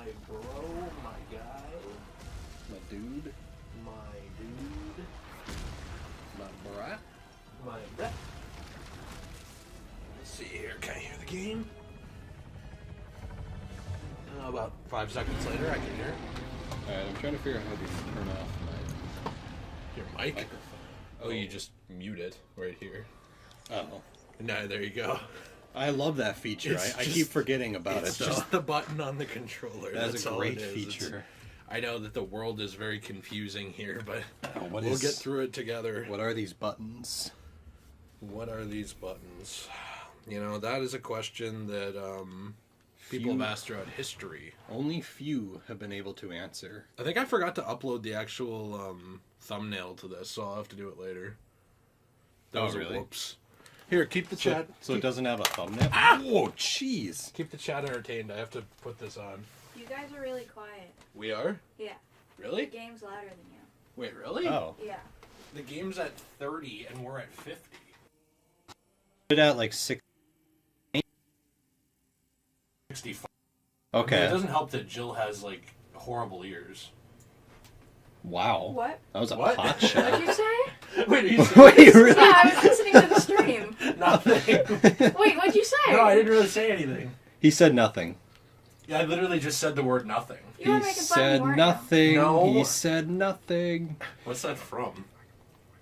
my bro, my guy, My dude. My brat. my bet. Let's see here. Can I hear the game? About 5 seconds later, I can hear it. Alright, I'm trying to figure out how to turn off Your my mic? microphone. Oh, you just mute it right here. Oh. No, there you go. I love that feature. I keep forgetting about it, It's though. just the button on the controller. That's a all great it is. feature. I know that the world is very confusing here, but What we'll get through it together. What are these buttons? What are these buttons? You know, that is a question that people have asked throughout history. Only few have been able to answer. I think I forgot to upload the actual thumbnail to this, so I'll have to do it later. That was really? A whoops. Here, keep the chat. So it doesn't have a thumbnail? Ah! Oh, jeez. Keep the chat entertained. I have to put this on. You guys are really quiet. We are? Yeah. Really? The game's louder than you. Wait, really? Oh. Yeah. The game's at 30 and we're at 50. Put it at like 6. 65. Okay. I mean, it doesn't help that Jill has, like, horrible ears. Wow. What? That was a What? pot What'd shot. you say? Wait, are you Wait, really? Yeah, I was listening to the stream. Nothing. Wait, what'd you say? No, I didn't really say anything. He said nothing. Yeah, I literally just said the word nothing. You were He making fun of me, said weren't nothing. No. He said nothing. What's that from?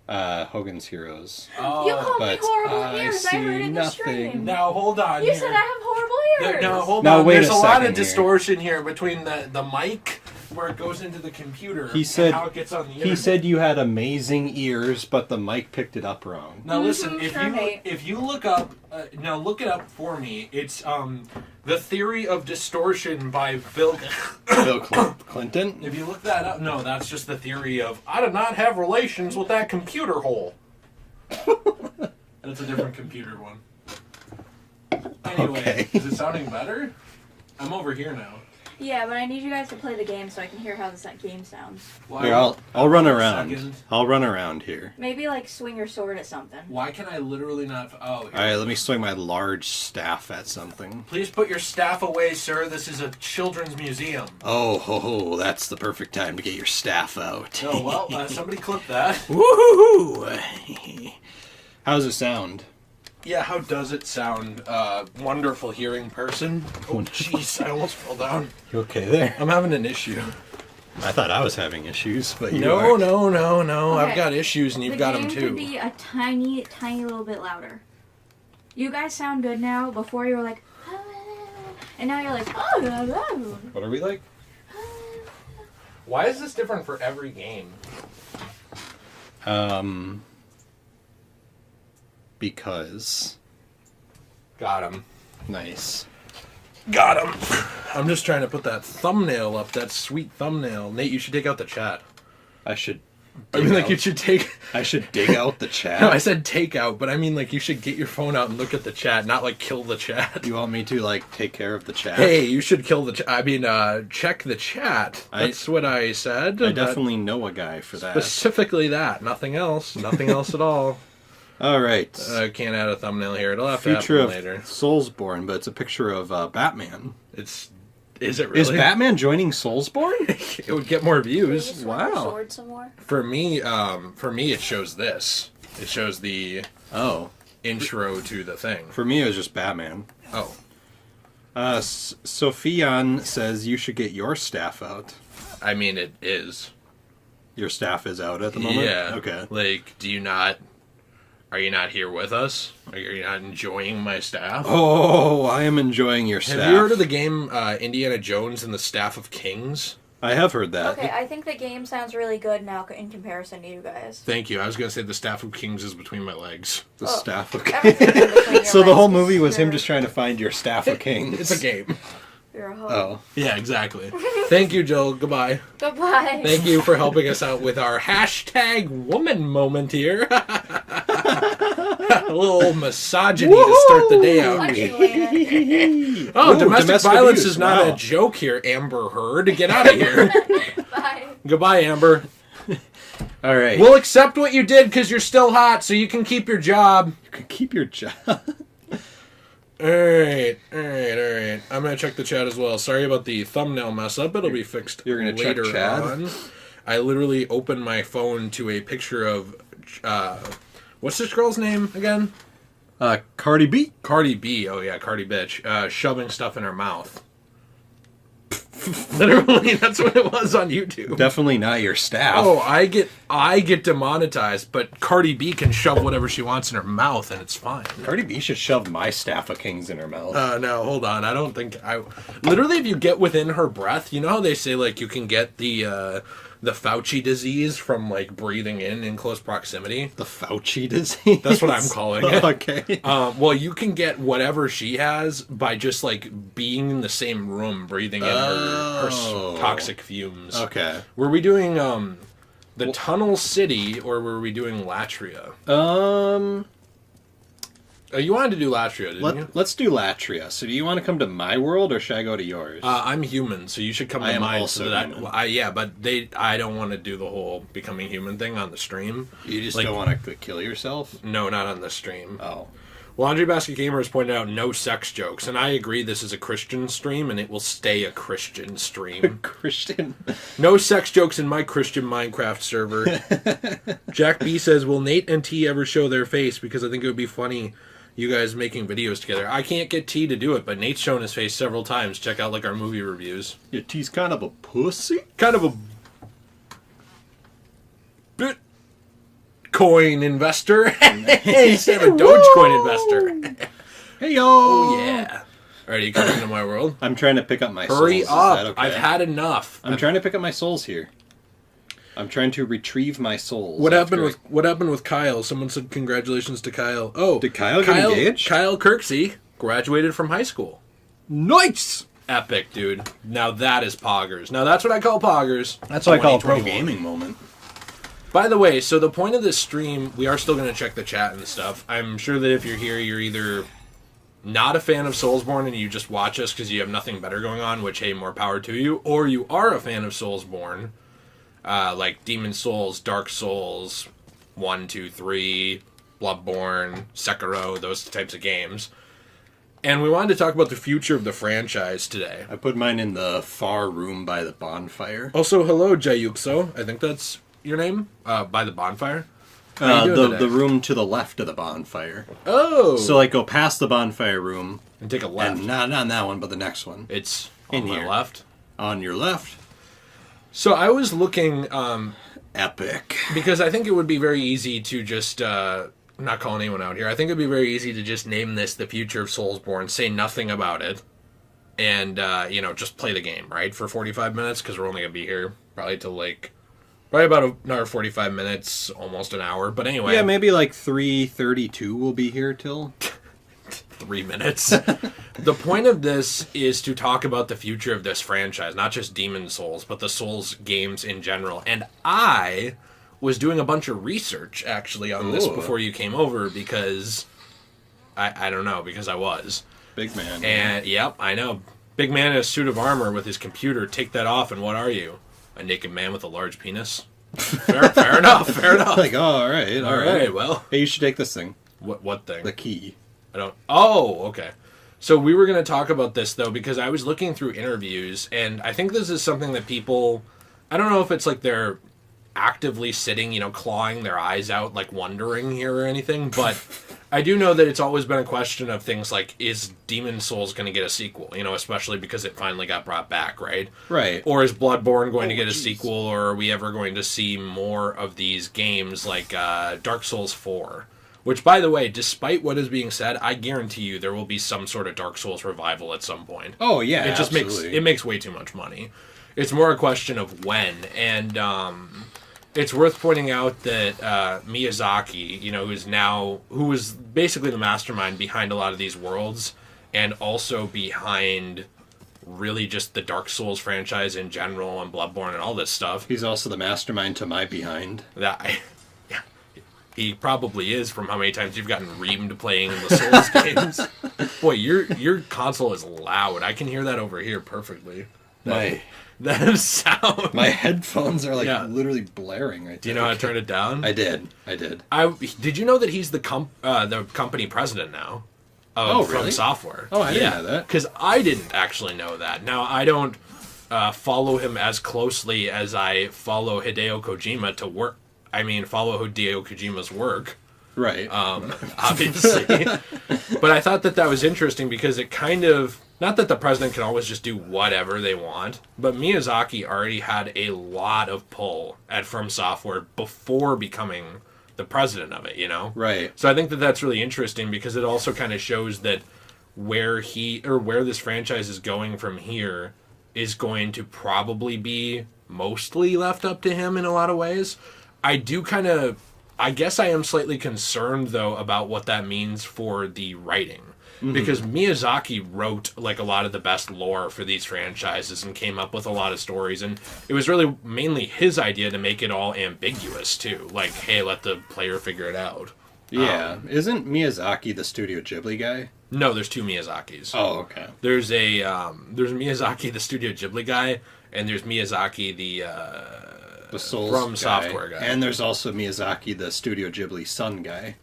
Hogan's Heroes. Oh, You called me but horrible I ears. I see heard it in the nothing. stream. Now, hold on You here. said I have horrible ears. No, hold Now, on. wait There's a a lot second of here. distortion here between the mic, where it goes into the computer, He said- and how it gets on the internet. He said you had amazing ears, but the mic picked it up wrong. Now listen, Sure, mate. if you look up, now look it up for me. It's The Theory of Distortion by Bill. Bill Clinton? If you look that up, no, that's just the theory of I did not have relations with that computer hole. That's a different computer one. Anyway, Okay. is it sounding better? I'm over here now. Yeah, but I need you guys to play the game so I can hear how this game sounds. Why, Here, I'll run around. Second. I'll run around here. Maybe like swing your sword at something. Why can I literally not? Oh, here. Alright, let me swing my large staff at something. Please put your staff away, sir. This is a children's museum. Oh, ho, ho, that's the perfect time to get your staff out. Oh, well, somebody clip that. Woohoo! How does it sound? Yeah, how does it sound? Wonderful hearing person. Oh, jeez, I almost fell down. You okay there? I'm having an issue. I thought I was having issues, but you No, are. no. I've Okay. got issues and you've got them The game too. could be a tiny, tiny little bit louder. You guys sound good now. Before you were like, "Ah," and now you're like, oh. What are we like? Why is this different for every game? Because. Got him. Nice. Got him. I'm just trying to put that thumbnail up, that sweet thumbnail. Nate, you should take out the chat. I should. I mean, like, you should take... I should dig out the chat. No, I said take out, but I mean, like, you should get your phone out and look at the chat, not, like, kill the chat. You want me to, like, take care of the chat? Hey, you should kill the chat. I mean, check the chat. That's what I said. I definitely know a guy for that. Specifically that. Nothing else. Nothing else at all. All right. I can't add a thumbnail here. It'll have Future to of happen later. Soulsborne, but it's a picture of Batman. Is it really? Is Batman joining Soulsborne? It would get more Can you views. swing your Wow. sword some more? For me, it shows this. It shows the Oh. intro to the thing. For me, it was just Batman. Oh. Sophian says you should get your staff out. I mean, it is. Your staff is out at the moment? Yeah. Okay. Like, are you not here with us? Are you not enjoying my staff? Oh, I am enjoying your staff. Have you heard of the game Indiana Jones and the Staff of Kings? I have heard that. Okay, I think the game sounds really good now in comparison to you guys. Thank you. I was going to say the Staff of Kings is between my legs. The Oh. staff of Everything's in between your So the legs whole 'cause movie was him you're- just trying to find your staff of kings. It's a game. You're a hoe. Oh. Yeah, exactly. Thank you, Jill. Goodbye. Goodbye. Thank you for helping us out with our hashtag woman moment here. A little misogyny to start the day out. Actually, Oh, Ooh, domestic violence abuse. is not Wow. a joke here, Amber Heard. Get out of here. bye. Goodbye, Amber. All right. We'll accept what you did because you're still hot, so you can keep your job. you can keep your job. Alright. I'm gonna check the chat as well. Sorry about the thumbnail mess up. It'll be fixed You're gonna check later Chad? on. I literally opened my phone to a picture of what's this girl's name again? Cardi B. Cardi B. Oh yeah, Cardi bitch. Shoving stuff in her mouth. Literally, that's what it was on YouTube. Definitely not your staff. Oh, I get demonetized, but Cardi B can shove whatever she wants in her mouth, and it's fine. Cardi B should shove my staff of kings in her mouth. No, hold on. I don't think I. Literally, if you get within her breath, you know how they say like you can get the Fauci disease from like breathing in close proximity. The Fauci disease. That's what I'm calling it. Okay. Well, you can get whatever she has by just like being in the same room, breathing in her toxic fumes. Okay. Were we doing the Tunnel City or were we doing Latria? You wanted to do Latria, didn't you? Let's do Latria. So do you want to come to my world or should I go to yours? I'm human, so you should come to I am mine. also human. But I don't want to do the whole becoming human thing on the stream. You just like- don't want to kill yourself? No, not on the stream. Oh. Well, Andre Basket Gamer has pointed out no sex jokes, and I agree this is a Christian stream, and it will stay a Christian stream. Christian. No sex jokes in my Christian Minecraft server. Jack B says, will Nate and T ever show their face? Because I think it would be funny you guys making videos together. I can't get T to do it, but Nate's shown his face several times. Check out like our movie reviews. Your T's kind of a pussy? Kind of a Bitcoin investor instead of a Dogecoin investor. Hey, yo! Oh, yeah. All right, you coming into my world? I'm trying to pick up my Hurry souls. up. Is that okay? I've had enough. I'm trying to pick up my souls here. I'm trying to retrieve my souls. What happened with Kyle? Someone said congratulations to Kyle. Oh, Did Kyle get engaged? Kyle Kirksey graduated from high school. Nice! Epic, dude. Now that is poggers. Now that's what I call poggers. That's what I call a pro 2021. gaming moment. By the way, so the point of this stream, we are still going to check the chat and stuff. I'm sure that if you're here, you're either not a fan of Soulsborne and you just watch us because you have nothing better going on, which, hey, more power to you, or you are a fan of Soulsborne, like Demon Souls, Dark Souls, 1, 2, 3, Bloodborne, Sekiro, those types of games. And we wanted to talk about the future of the franchise today. I put mine in the far room by the bonfire. Also, hello, Jayukso. I think that's your name? By the bonfire? How you doing today? The room to the left of the bonfire. Oh! So, like, go past the bonfire room. And take a left. And not on that one, but the next one. It's in on my here. left. On your left. So I was looking, Epic. because I think it would be very easy to just, not calling anyone out here, I think it would be very easy to just name this The Future of Soulsborne, say nothing about it, and, just play the game, right, for 45 minutes, because we're only going to be here probably till, probably about another 45 minutes, almost an hour, but anyway. Yeah, maybe like 3:32 will be here till. 3 minutes. The point of this is to talk about the future of this franchise, not just Demon Souls, but the Souls games in general. And I was doing a bunch of research, actually, on this before you came over, because I don't know, because I was. Big man. And, yep, I know. Big man in a suit of armor with his computer. Take that off, and what are you? A naked man with a large penis? Fair enough, fair enough. Like, oh, all right. Well. Hey, you should take this thing. What thing? The key. I don't. Oh, okay. So we were going to talk about this, though, because I was looking through interviews, and I think this is something that people, I don't know if it's like they're actively sitting, clawing their eyes out, like wondering here or anything, but I do know that it's always been a question of things like, is Demon Souls going to get a sequel? Especially because it finally got brought back, right? Right. Or is Bloodborne going to get a sequel, or are we ever going to see more of these games like Dark Souls 4? Which, by the way, despite what is being said, I guarantee you there will be some sort of Dark Souls revival at some point. Oh, yeah, It just makes way too much money. It's more a question of when. And it's worth pointing out that Miyazaki, who was basically the mastermind behind a lot of these worlds, and also behind really just the Dark Souls franchise in general and Bloodborne and all this stuff. He's also the mastermind to my behind. He probably is from how many times you've gotten reamed playing in the Souls games. Boy, your console is loud. I can hear that over here perfectly. That sound. My headphones are literally blaring right now. Do you know how to turn it down? I did. Did you know that he's the company president now? of really? From Software. Oh, I didn't know that. Because I didn't actually know that. Now, I don't follow him as closely as I follow Hideo Kojima to work. I mean, follow Hideo Kojima's work. Right. Obviously. But I thought that was interesting because it kind of, not that the president can always just do whatever they want, but Miyazaki already had a lot of pull at From Software before becoming the president of it, you know? Right. So I think that that's really interesting because it also kind of shows that where this franchise is going from here is going to probably be mostly left up to him in a lot of ways. I guess I am slightly concerned, though, about what that means for the writing. Mm-hmm. Because Miyazaki wrote, like, a lot of the best lore for these franchises and came up with a lot of stories. And it was really mainly his idea to make it all ambiguous, too. Like, hey, let the player figure it out. Yeah. Isn't Miyazaki the Studio Ghibli guy? No, there's two Miyazakis. Oh, okay. There's Miyazaki, the Studio Ghibli guy, and there's Miyazaki, the Souls From guy. Software guy. And there's also Miyazaki, the Studio Ghibli son guy.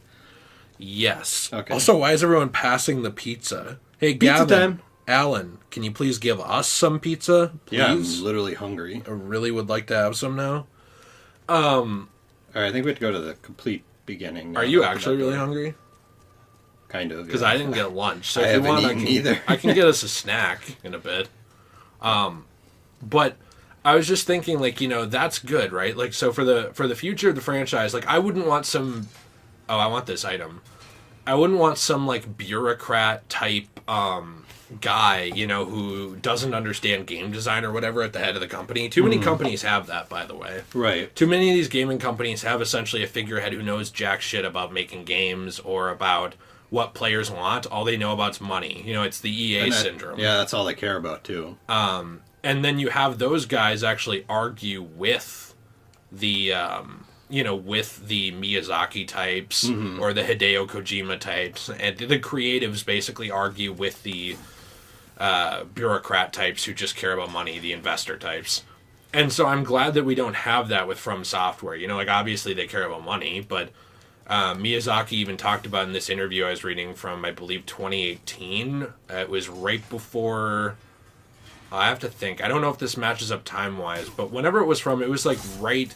Yes. Okay. Also, why is everyone passing the pizza? Hey, Pizza Gavin, time. Alan, can you please give us some pizza? Please? Yeah, I'm literally hungry. I really would like to have some now. All right, I think we have to go to the complete beginning. Are you actually really hungry? Kind of. Because yeah. I didn't get lunch. So I if you haven't want, eaten either. I can get us a snack in a bit. But I was just thinking, like, you know, that's good, right? Like, so for the future of the franchise, like, I wouldn't want some. Oh, I want this item. I wouldn't want some, like, bureaucrat type guy, you know, who doesn't understand game design or whatever at the head of the company. Too many companies have that, by the way. Right. Too many of these gaming companies have essentially a figurehead who knows jack shit about making games or about what players want. All they know about is money. You know, it's the EA syndrome. Yeah, that's all they care about, too. And then you have those guys actually argue with the, with the Miyazaki types or the Hideo Kojima types. And the creatives basically argue with the bureaucrat types who just care about money, the investor types. And so I'm glad that we don't have that with From Software. You know, like, obviously they care about money, but Miyazaki even talked about in this interview I was reading from, I believe, 2018. It was right before... I have to think. I don't know if this matches up time-wise, but whenever it was from, it was like right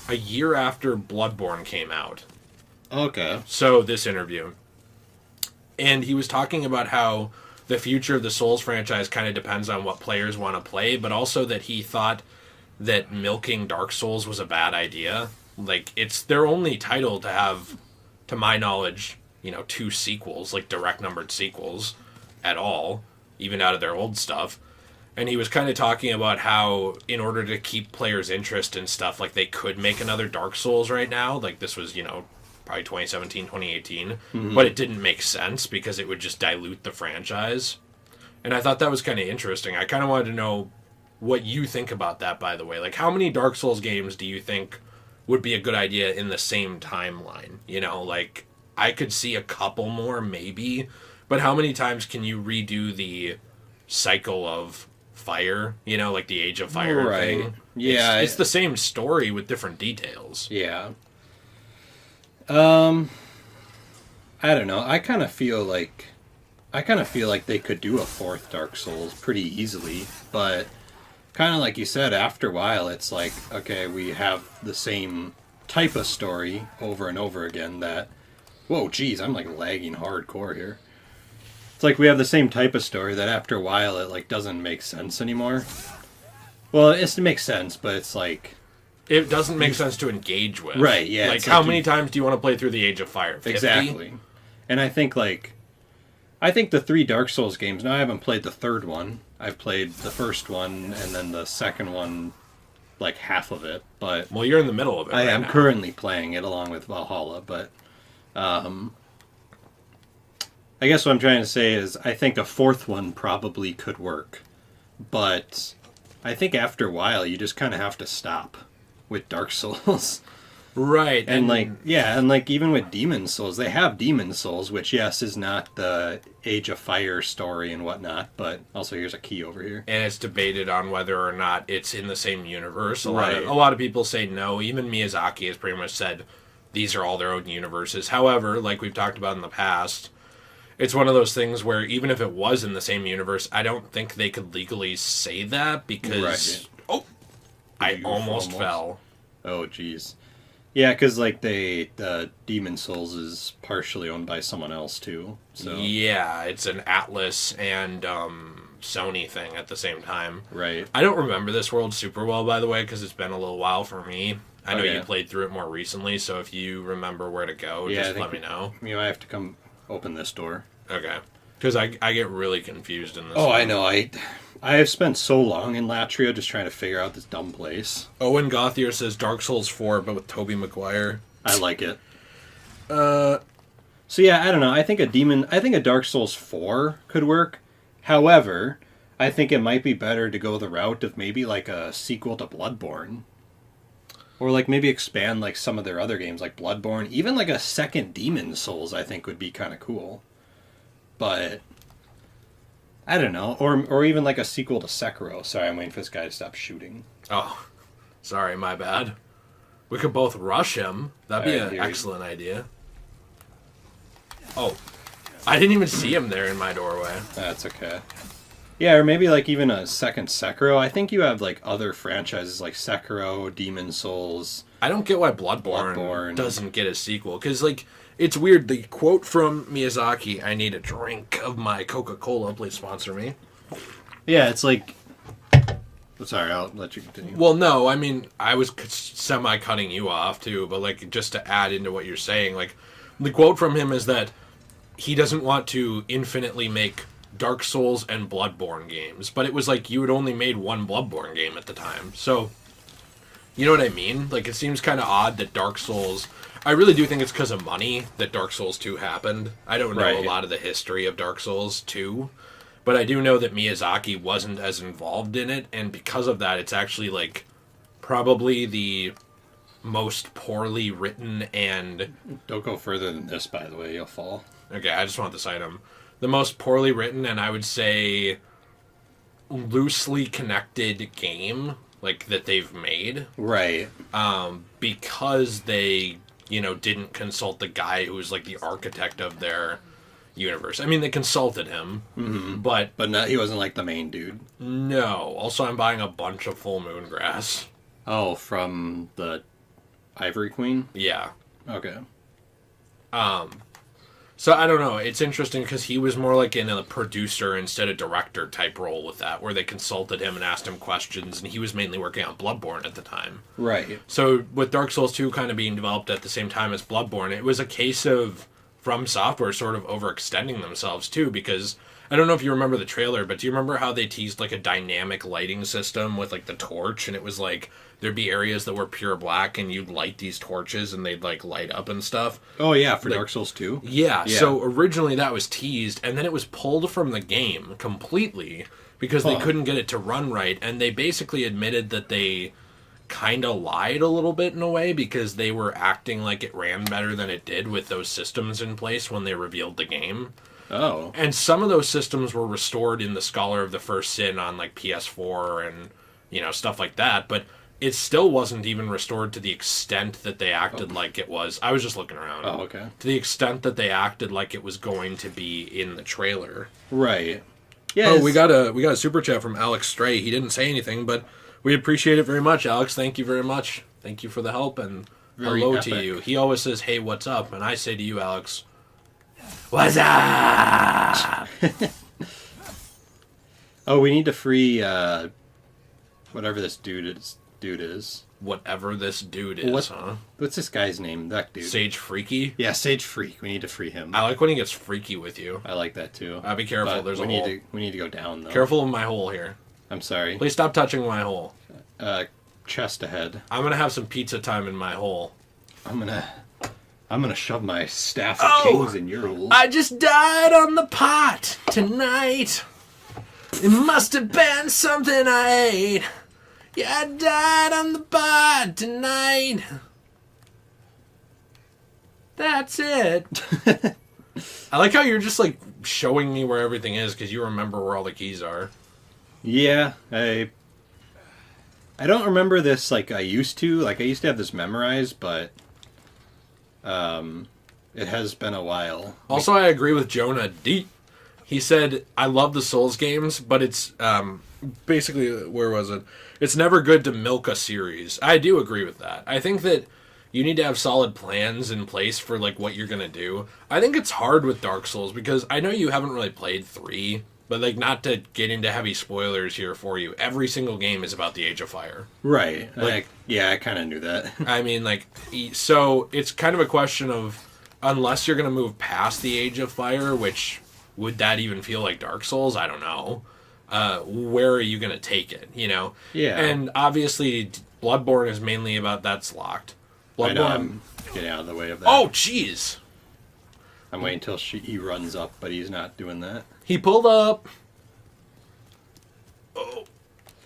a year after Bloodborne came out. Okay. So, this interview. And he was talking about how the future of the Souls franchise kind of depends on what players want to play, but also that he thought that milking Dark Souls was a bad idea. Like, it's their only title to have, to my knowledge, 2 sequels, like direct numbered sequels at all, even out of their old stuff. And he was kind of talking about how, in order to keep players' interest and stuff, like, they could make another Dark Souls right now. Like, this was, probably 2017, 2018. But it didn't make sense because it would just dilute the franchise. And I thought that was kind of interesting. I kind of wanted to know what you think about that, by the way. Like, how many Dark Souls games do you think would be a good idea in the same timeline? Like, I could see a couple more, maybe. But how many times can you redo the cycle of Fire, like the Age of Fire thing? Yeah. It's the same story with different details. Yeah. I don't know. I kind of feel like they could do a 4th Dark Souls pretty easily, but kind of like you said, after a while it's like, okay, we have the same type of story over and over again that... Whoa, geez, I'm like lagging hardcore here. It's like we have the same type of story that after a while it like doesn't make sense anymore. Well, it makes sense, but it's like... It doesn't make sense to engage with. Right, yeah. Like, how many times do you want to play through the Age of Fire? 50? Exactly. And I think the 3 Dark Souls games, now I haven't played the 3rd one. I've played the first one and then the second one, like half of it, but... Well, you're in the middle of it I right am now. currently playing it along with Valhalla, but... I guess what I'm trying to say is I think a 4th one probably could work. But I think after a while you just kind of have to stop with Dark Souls. Right. And even with Demon Souls, they have Demon Souls, which, yes, is not the Age of Fire story and whatnot, but also here's a key over here. And it's debated on whether or not it's in the same universe. A Right. lot of people say no. Even Miyazaki has pretty much said these are all their own universes. However, like we've talked about in the past, it's one of those things where even if it was in the same universe, I don't think they could legally say that because... Right. Oh! I almost fell. Oh, jeez. Yeah, because, like, the Demon Souls is partially owned by someone else, too. So. Yeah, it's an Atlas and Sony thing at the same time. Right. I don't remember this world super well, by the way, because it's been a little while for me. I know Okay. you played through it more recently, so if you remember where to go, just let me know. You know, I have to come open this door. Okay. Because I get really confused in this Oh, one. I know. I have spent so long in Latria just trying to figure out this dumb place. Owen Gothier says Dark Souls 4, but with Tobey Maguire. I like it. So yeah, I don't know. I think a Dark Souls 4 could work. However, I think it might be better to go the route of maybe like a sequel to Bloodborne. Or like maybe expand like some of their other games like Bloodborne. Even like a second Demon Souls I think would be kind of cool. But I don't know. Or even like a sequel to Sekiro. Sorry, I'm waiting for this guy to stop shooting. Oh, sorry, my bad. We could both rush him. That'd be Alright, an here you- excellent idea. Oh, I didn't even see him there in my doorway. That's okay. Yeah, or maybe like even a second Sekiro. I think you have like other franchises like Sekiro, Demon Souls. I don't get why Bloodborne Bloodborne. doesn't get a sequel. Because, like, it's weird. The quote from Miyazaki, I need a drink of my Coca-Cola. Please sponsor me. Yeah, it's like... Sorry, I'll let you continue. Well, no, I mean, I was semi-cutting you off, too. But, like, just to add into what you're saying, like, the quote from him is that he doesn't want to infinitely make Dark Souls and Bloodborne games. But it was like you had only made one Bloodborne game at the time. So... You know what I mean? Like, it seems kind of odd that Dark Souls... I really do think it's because of money that Dark Souls 2 happened. I don't know a lot of the history of Dark Souls 2, but I do know that Miyazaki wasn't as involved in it, and because of that, it's actually, like, probably the most poorly written and... Don't go further than this, by the way. You'll fall. Okay, I just want this item. The most poorly written and I would say loosely connected game... like that they've made, Right? Because they, you know, didn't consult the guy who was like the architect of their universe. I mean, they consulted him, but But he wasn't like the main dude. no. Also, I'm buying a bunch of Full Moon Grass. Oh, from the Ivory Queen. Yeah. Okay. So I don't know. It's interesting because he was more like in a producer instead of director type role with that, where they consulted him and asked him questions, and he was mainly working on Bloodborne at the time. Right. So with Dark Souls 2 kind of being developed at the same time as Bloodborne, it was a case of From Software sort of overextending themselves too, because I don't know if you remember the trailer, but do you remember how they teased like a dynamic lighting system with like the torch, and it was like there'd be areas that were pure black and you'd light these torches and they'd like light up and stuff? Oh yeah, for Dark Souls 2. Yeah, Yeah. so originally that was teased, and then it was pulled from the game completely because they couldn't get it to run right, and they basically admitted that they kind of lied a little bit in a way because they were acting like it ran better than it did with those systems in place when they revealed the game. Oh. And some of those systems were restored in the Scholar of the First Sin on like PS4 and, you know, stuff like that, but it still wasn't even restored to the extent that they acted like it was. I was just looking around. Oh, okay. To the extent that they acted like it was going to be in the trailer. Right. Yeah. Oh, we got a super chat from Alex Stray. He didn't say anything, but we appreciate it very much, Alex. Thank you very much. Thank you for the help, and Very hello epic. to you. He always says, "Hey, what's up?" And I say to you, Alex, "What's up?" Oh, we need to free whatever this dude is. Whatever this dude is, huh? What's this guy's name? That dude. Sage Freaky. Yeah, Sage Freak. We need to free him. I like when he gets freaky with you. I like that too. Be careful. But There's we a need hole. we need to go down though. Careful of my hole here. I'm sorry. Please stop touching my hole. Chest ahead. I'm gonna have some pizza time in my hole. I'm gonna shove my staff of Oh! kings in your hole. I just died on the pot tonight. It must have been something I ate. Yeah, I died on the pot tonight. That's it. I like how you're just like showing me where everything is because you remember where all the keys are. Yeah, I don't remember this like I used to. Like I used to have this memorized, but It has been a while. Also, I agree with Jonah D. He said, I love the Souls games, but it's basically, where was it? It's never good to milk a series. I do agree with that. I think that you need to have solid plans in place for like what you're going to do. I think it's hard with Dark Souls because I know you haven't really played 3, but like not to get into heavy spoilers here for you. Every single game is about the Age of Fire. Right. Like, I kind of knew that. I mean, like, so it's kind of a question of, unless you're going to move past the Age of Fire, which would that even feel like Dark Souls? I don't know. Where are you going to take it, you know? Yeah. And obviously, Bloodborne is mainly about that's locked. I know, Bloodborne. I'm getting out of the way of that. Oh, jeez. I'm waiting until he runs up, but he's not doing that. He pulled up. Oh.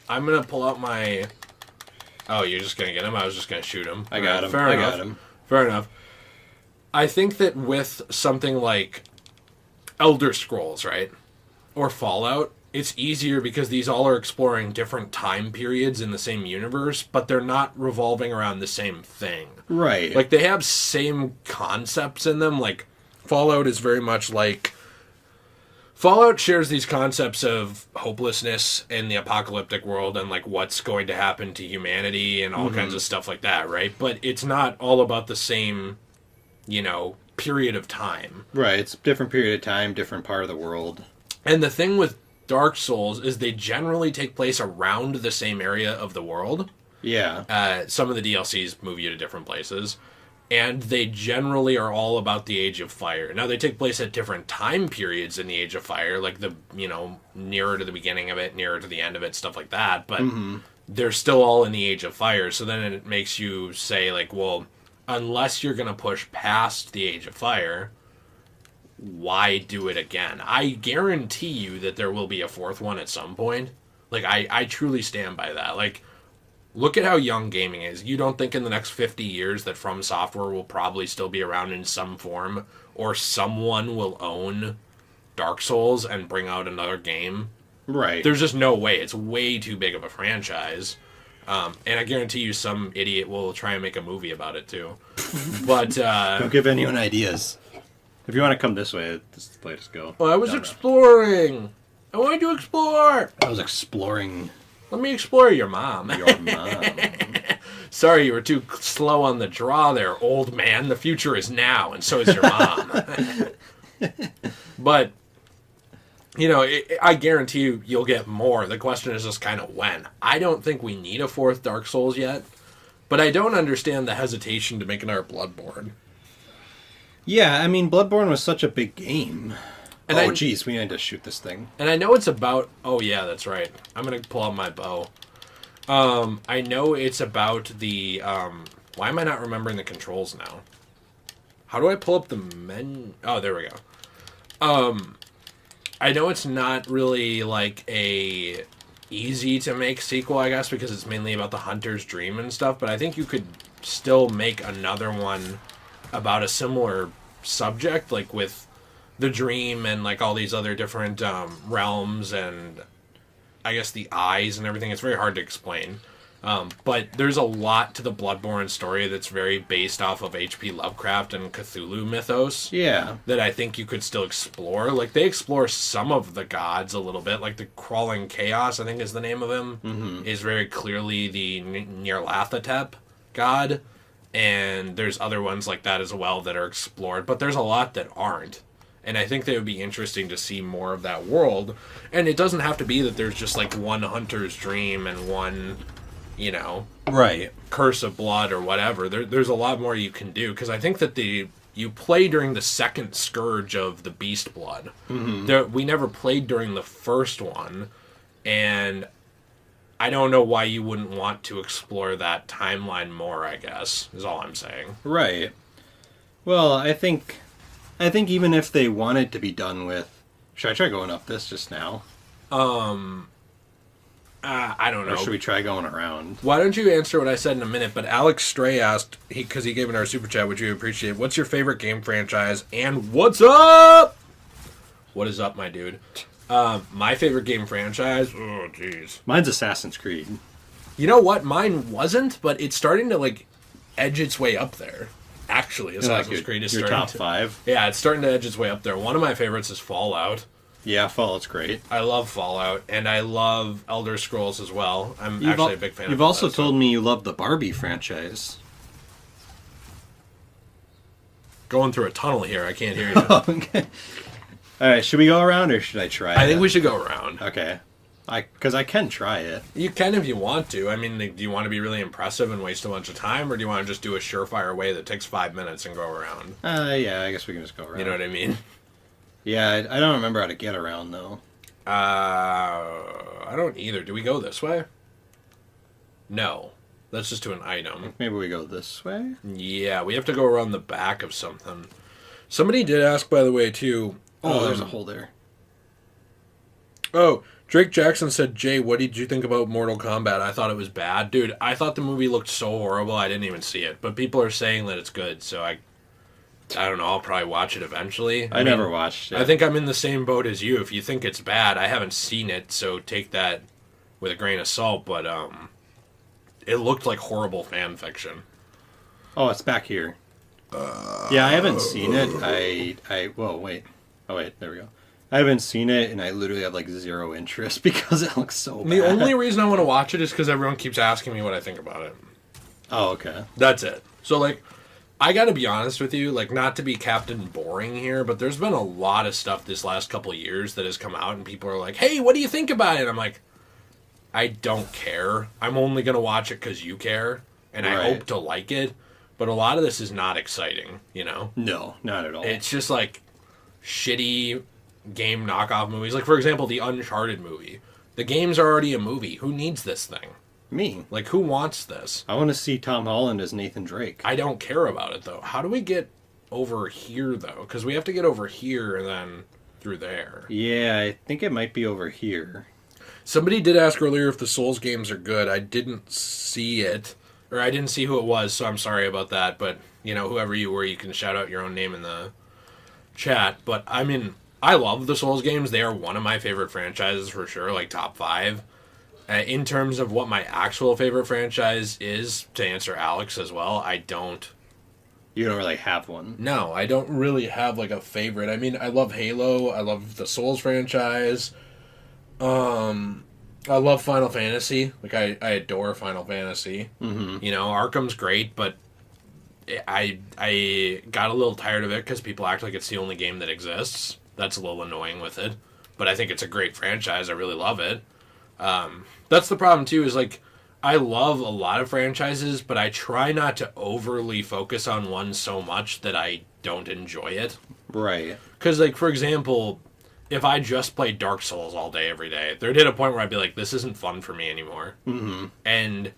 I'm going to pull out my... Oh, you're just going to get him? I was just going to shoot him. I got him. Fair enough. Got him. Fair enough. I think that with something like Elder Scrolls, right? Or Fallout, it's easier because these all are exploring different time periods in the same universe, but they're not revolving around the same thing. Right. Like, they have same concepts in them. Like, Fallout is very much like... Fallout shares these concepts of hopelessness in the apocalyptic world and, like, what's going to happen to humanity and all kinds of stuff like that, right? But it's not all about the same, you know, period of time. Right. It's a different period of time, different part of the world. And the thing with Dark Souls is they generally take place around the same area of the world. Yeah. Some of the DLCs move you to different places. And they generally are all about the Age of Fire. Now, they take place at different time periods in the Age of Fire, like the, you know, nearer to the beginning of it, nearer to the end of it, stuff like that. But they're still all in the Age of Fire. So then it makes you say, like, well, unless you're going to push past the Age of Fire, why do it again? I guarantee you that there will be a 4th one at some point. Like, I truly stand by that. Like, look at how young gaming is. You don't think in the next 50 years that From Software will probably still be around in some form, or someone will own Dark Souls and bring out another game? Right. There's just no way. It's way too big of a franchise. And I guarantee you some idiot will try and make a movie about it, too. But, Don't give anyone ideas. If you want to come this way, this is the place to go. well, I was exploring. I wanted to explore. I was exploring Let me explore your mom. your mom. Sorry, you were too slow on the draw there, old man. The future is now, and so is your mom. But, you know, I guarantee you'll get more. The question is just kind of when. I don't think we need a 4th Dark Souls yet, but I don't understand the hesitation to make another Bloodborne. Yeah, I mean, Bloodborne was such a big game. And Jeez, we need to shoot this thing. And I know it's about... Oh, yeah, that's right. I'm going to pull out my bow. I know it's about the... why am I not remembering the controls now? How do I pull up the menu? Oh, there we go. I know it's not really like a easy to make sequel, I guess, because it's mainly about the hunter's dream and stuff, but I think you could still make another one about a similar subject, like with the dream and like all these other different realms and I guess the eyes and everything. It's very hard to explain. But there's a lot to the Bloodborne story that's very based off of H.P. Lovecraft and Cthulhu mythos. Yeah. That I think you could still explore. Like, they explore some of the gods a little bit. Like, the Crawling Chaos, I think is the name of him, is very clearly the Nyarlathotep god. And there's other ones like that as well that are explored. But there's a lot that aren't. And I think that it would be interesting to see more of that world. And it doesn't have to be that there's just, like, one hunter's dream and one... you know, right, Curse of Blood or whatever. There's a lot more you can do, because I think that you play during the second scourge of the Beast Blood. We never played during the first one, and I don't know why you wouldn't want to explore that timeline more, I guess, is all I'm saying. Right. Well, I think even if they wanted to be done with... Should I try going up this just now? I don't know. Or should we try going around? Why don't you answer what I said in a minute? But Alex Stray asked, because he gave it our super chat, which we appreciate, what's your favorite game franchise? And what's up? What is up, my dude? My favorite game franchise? Oh, jeez. Mine's Assassin's Creed. You know what? Mine wasn't, but it's starting to, like, edge its way up there. Actually, Like Assassin's Creed is your starting top to, 5. yeah, it's starting to edge its way up there. One of my favorites is Fallout. Yeah, Fallout's great. I love Fallout, and I love Elder Scrolls as well. I'm actually a big fan of You've all also that told stuff. me you love the Barbie franchise. Going through a tunnel here, I can't hear you. Okay. All right, should we go around or should I try I think it? we should go around. Okay. Because I can try it. You can if you want to. I mean, do you want to be really impressive and waste a bunch of time, or do you want to just do a surefire way that takes 5 minutes and go around? Yeah, I guess we can just go around. You know what I mean? Yeah, I don't remember how to get around, though. I don't either. Do we go this way? No. Let's just do an item. Maybe we go this way? Yeah, we have to go around the back of something. Somebody did ask, by the way, too. Oh, there's a hole there. Oh, Drake Jackson said, Jay, what did you think about Mortal Kombat? I thought it was bad. Dude, I thought the movie looked so horrible, I didn't even see it. But people are saying that it's good, so I don't know, I'll probably watch it eventually. I never watched it. I think I'm in the same boat as you. If you think it's bad, I haven't seen it, so take that with a grain of salt, but it looked like horrible fan fiction. Oh, it's back here. Yeah, I haven't seen it. Whoa, wait. Oh, wait, there we go. I haven't seen it, and I literally have, like, zero interest because it looks so bad. The only reason I want to watch it is because everyone keeps asking me what I think about it. Oh, okay. That's it. So, like, I gotta be honest with you, like, not to be Captain Boring here, but there's been a lot of stuff this last couple of years that has come out, and people are like, hey, what do you think about it? I'm like, I don't care. I'm only gonna watch it because you care, and I hope to like it, but a lot of this is not exciting, you know? No, not at all. It's just, like, shitty game knockoff movies. Like, for example, the Uncharted movie. The game's already a movie. Who needs this thing? Me. Like, who wants this? I want to see Tom Holland as Nathan Drake. I don't care about it, though. How do we get over here, though? Because we have to get over here and then through there. Yeah, I think it might be over here. Somebody did ask earlier if the Souls games are good. I didn't see it. Or I didn't see who it was, so I'm sorry about that. But, you know, whoever you were, you can shout out your own name in the chat. But, I mean, I love the Souls games. They are one of my favorite franchises for sure, like top 5. In terms of what my actual favorite franchise is, to answer Alex as well, I don't. You don't really have one. No, I don't really have like a favorite. I mean, I love Halo. I love the Souls franchise. I love Final Fantasy. Like, I adore Final Fantasy. Mm-hmm. You know, Arkham's great, but I got a little tired of it because people act like it's the only game that exists. That's a little annoying with it. But I think it's a great franchise. I really love it. That's the problem, too, is, like, I love a lot of franchises, but I try not to overly focus on one so much that I don't enjoy it. Right. Because, like, for example, if I just played Dark Souls all day, every day, there did a point where I'd be like, this isn't fun for me anymore. Mm-hmm. And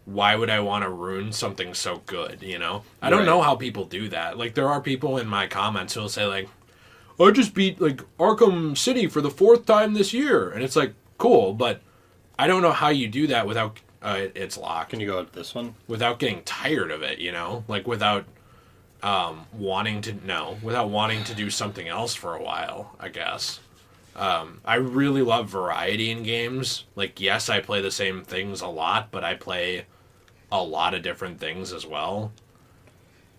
why would I want to ruin something so good, you know? I don't know how people do that. Like, there are people in my comments who'll say, like, I just beat, like, Arkham City for the 4th time this year. And it's like, cool, but I don't know how you do that without... it's locked. Can you go to this one? Without getting tired of it, you know? Like, without wanting to do something else for a while, I guess. I really love variety in games. Like, yes, I play the same things a lot, but I play a lot of different things as well.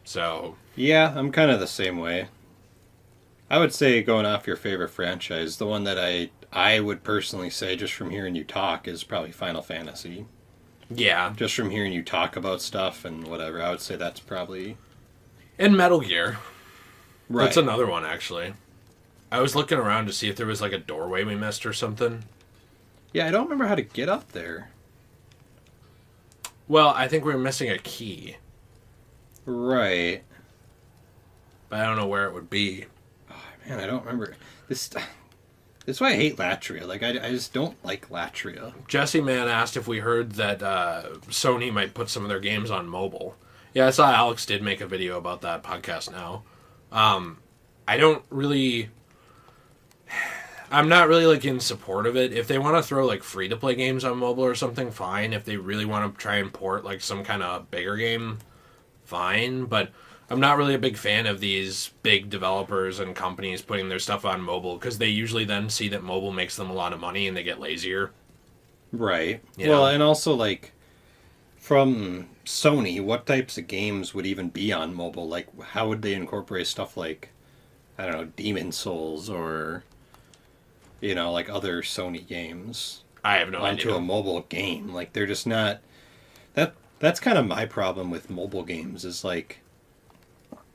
So... Yeah, I'm kind of the same way. I would say, going off your favorite franchise, the one that I would personally say, just from hearing you talk, is probably Final Fantasy. Yeah. Just from hearing you talk about stuff and whatever, I would say that's probably... And Metal Gear. Right. That's another one, actually. I was looking around to see if there was, like, a doorway we missed or something. Yeah, I don't remember how to get up there. Well, I think we were missing a key. Right. But I don't know where it would be. Oh, man, I don't remember. This is why I hate Latria. Like, I just don't like Latria. Jesse Man asked if we heard that Sony might put some of their games on mobile. Yeah, I saw Alex did make a video about that podcast now. I don't really... I'm not really, like, in support of it. If they want to throw, like, free-to-play games on mobile or something, fine. If they really want to try and port, like, some kind of bigger game, fine. But I'm not really a big fan of these big developers and companies putting their stuff on mobile, because they usually then see that mobile makes them a lot of money and they get lazier. Right. You Well, know? and also, like, from Sony, what types of games would even be on mobile? Like, how would they incorporate stuff like, I don't know, Demon Souls or, like other Sony games I have no onto idea. a mobile game? Like, they're just not... That's kind of my problem with mobile games, is like,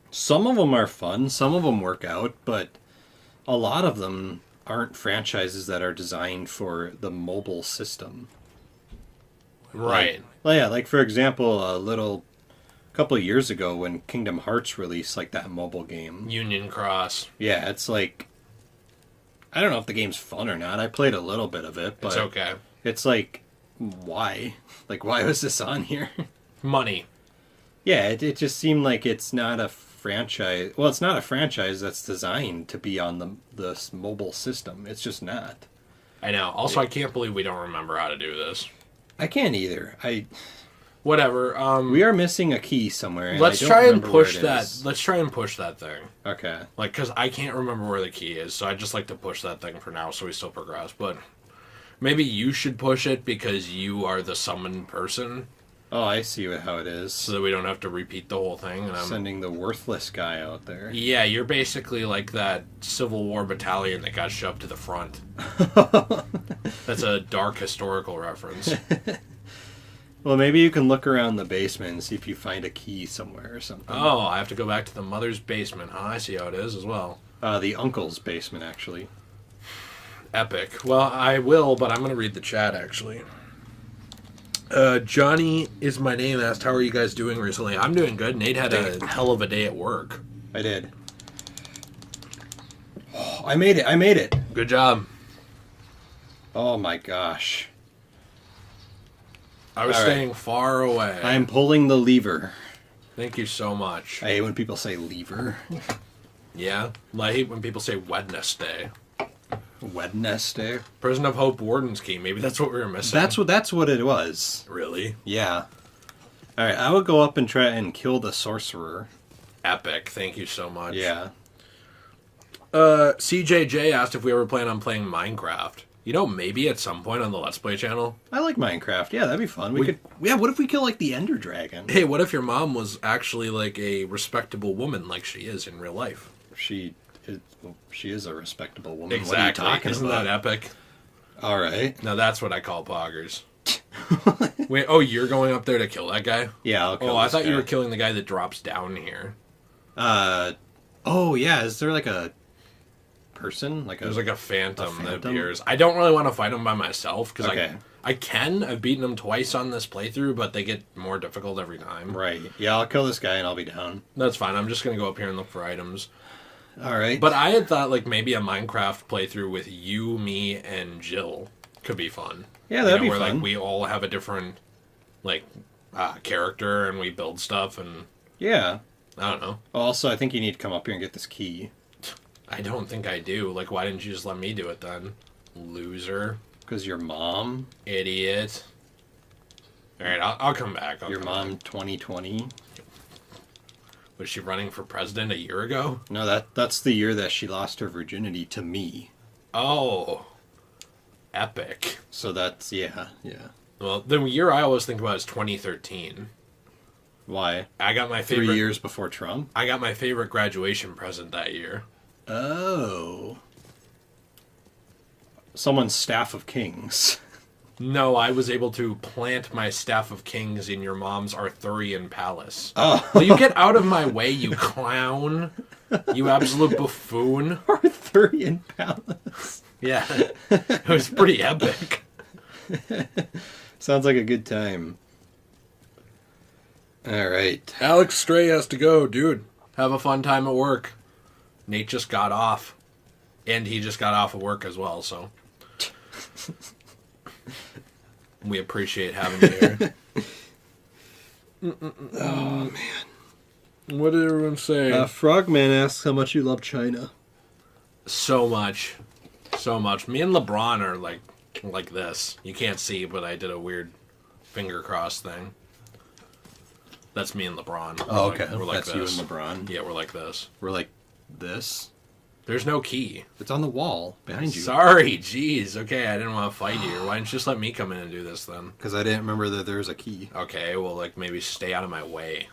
some of them are fun, some of them work out, but a lot of them aren't franchises that are designed for the mobile system. Right. Like for example, a couple of years ago when Kingdom Hearts released like that mobile game. Union Cross. Yeah, it's like, I don't know if the game's fun or not. I played a little bit of it, but It's okay. it's like, why? Like, why was this on here? Money. Yeah, it just seemed like it's not a franchise. Well, it's not a franchise that's designed to be on the mobile system. It's just not. I know. Also, I can't believe we don't remember how to do this. I can't either. Whatever. We are missing a key somewhere. And Let's I don't try and remember where push it that. is. Let's try and push that thing. Okay. Like, because I can't remember where the key is, so I just like to push that thing for now so we still progress. But maybe you should push it because you are the summoned person Oh, I see how it is. so that we don't have to repeat the whole thing. And Sending the worthless guy out there. Yeah, you're basically like that Civil War battalion that got shoved to the front. That's a dark historical reference. Well, maybe you can look around the basement and see if you find a key somewhere or something. Oh, I have to go back to the mother's basement. Huh? I see how it is as well. The uncle's basement, actually. Epic. Well, I will, but I'm going to read the chat, actually. Johnny is my name. Asked, how are you guys doing recently? I'm doing good. Nate had a hell of a day at work. I did. Oh, I made it. Good job. Oh my gosh. I was All right. staying far away. I'm pulling the lever. Thank you so much. I hate when people say lever. Yeah? I hate when people say Wednesday. Wednesday. Prison of Hope Warden's Key. Maybe that's what we were missing. That's what it was. Really? Yeah. Alright, I would go up and try and kill the sorcerer. Epic. Thank you so much. Yeah. CJJ asked if we ever plan on playing Minecraft. Maybe at some point on the Let's Play channel. I like Minecraft. Yeah, that'd be fun. We could. Yeah, what if we kill like the Ender Dragon? Hey, what if your mom was actually like a respectable woman like she is in real life? She is a respectable woman. Exactly. What are you talking Isn't about? that epic? All right. Now that's what I call poggers. Wait, you're going up there to kill that guy? Yeah, I'll kill I this thought you guy. were killing the guy that drops down here. Oh yeah. Is there like a person? There's like a phantom that phantom? appears. I don't really want to fight him by myself because Okay. I can. I've beaten him twice on this playthrough, but they get more difficult every time. Right. Yeah, I'll kill this guy and I'll be down. That's fine. I'm just gonna go up here and look for items. All right. But I had thought like maybe a Minecraft playthrough with you, me, and Jill could be fun. Yeah, that'd be where fun. like we all have a different character and we build stuff and yeah. I don't know. Also, I think you need to come up here and get this key. I don't think I do. Like, why didn't you just let me do it then? Loser. Because your mom, Idiot. Alright, I'll come back. your mom 2020. Was she running for president a year ago? No, that's the year that she lost her virginity to me. Oh. Epic. So that's, yeah. Well, the year I always think about is 2013. Why? I got my favorite 3 years before Trump? I got my favorite graduation present that year. Oh. Someone's Staff of Kings. No, I was able to plant my Staff of Kings in your mom's Arthurian palace. Oh. Will you get out of my way, you clown? You absolute buffoon. Arthurian Palace. Yeah. It was pretty epic. Sounds like a good time. Alright. Alex Stray has to go, dude. Have a fun time at work. Nate just got off. And he just got off of work as well, so. We appreciate having you here. Oh, man. What did everyone say? Frogman asks how much you love China. So much. So much. Me and LeBron are like this. You can't see, but I did a weird finger cross thing. That's me and LeBron. Oh, okay. We're like That's this. you and LeBron. Yeah, we're like this. We're like this. There's no key. It's on the wall behind you. Sorry, jeez. Okay, I didn't want to fight you. Why didn't you just let me come in and do this then? Because I didn't remember that there's a key. Okay, well, like, maybe stay out of my way.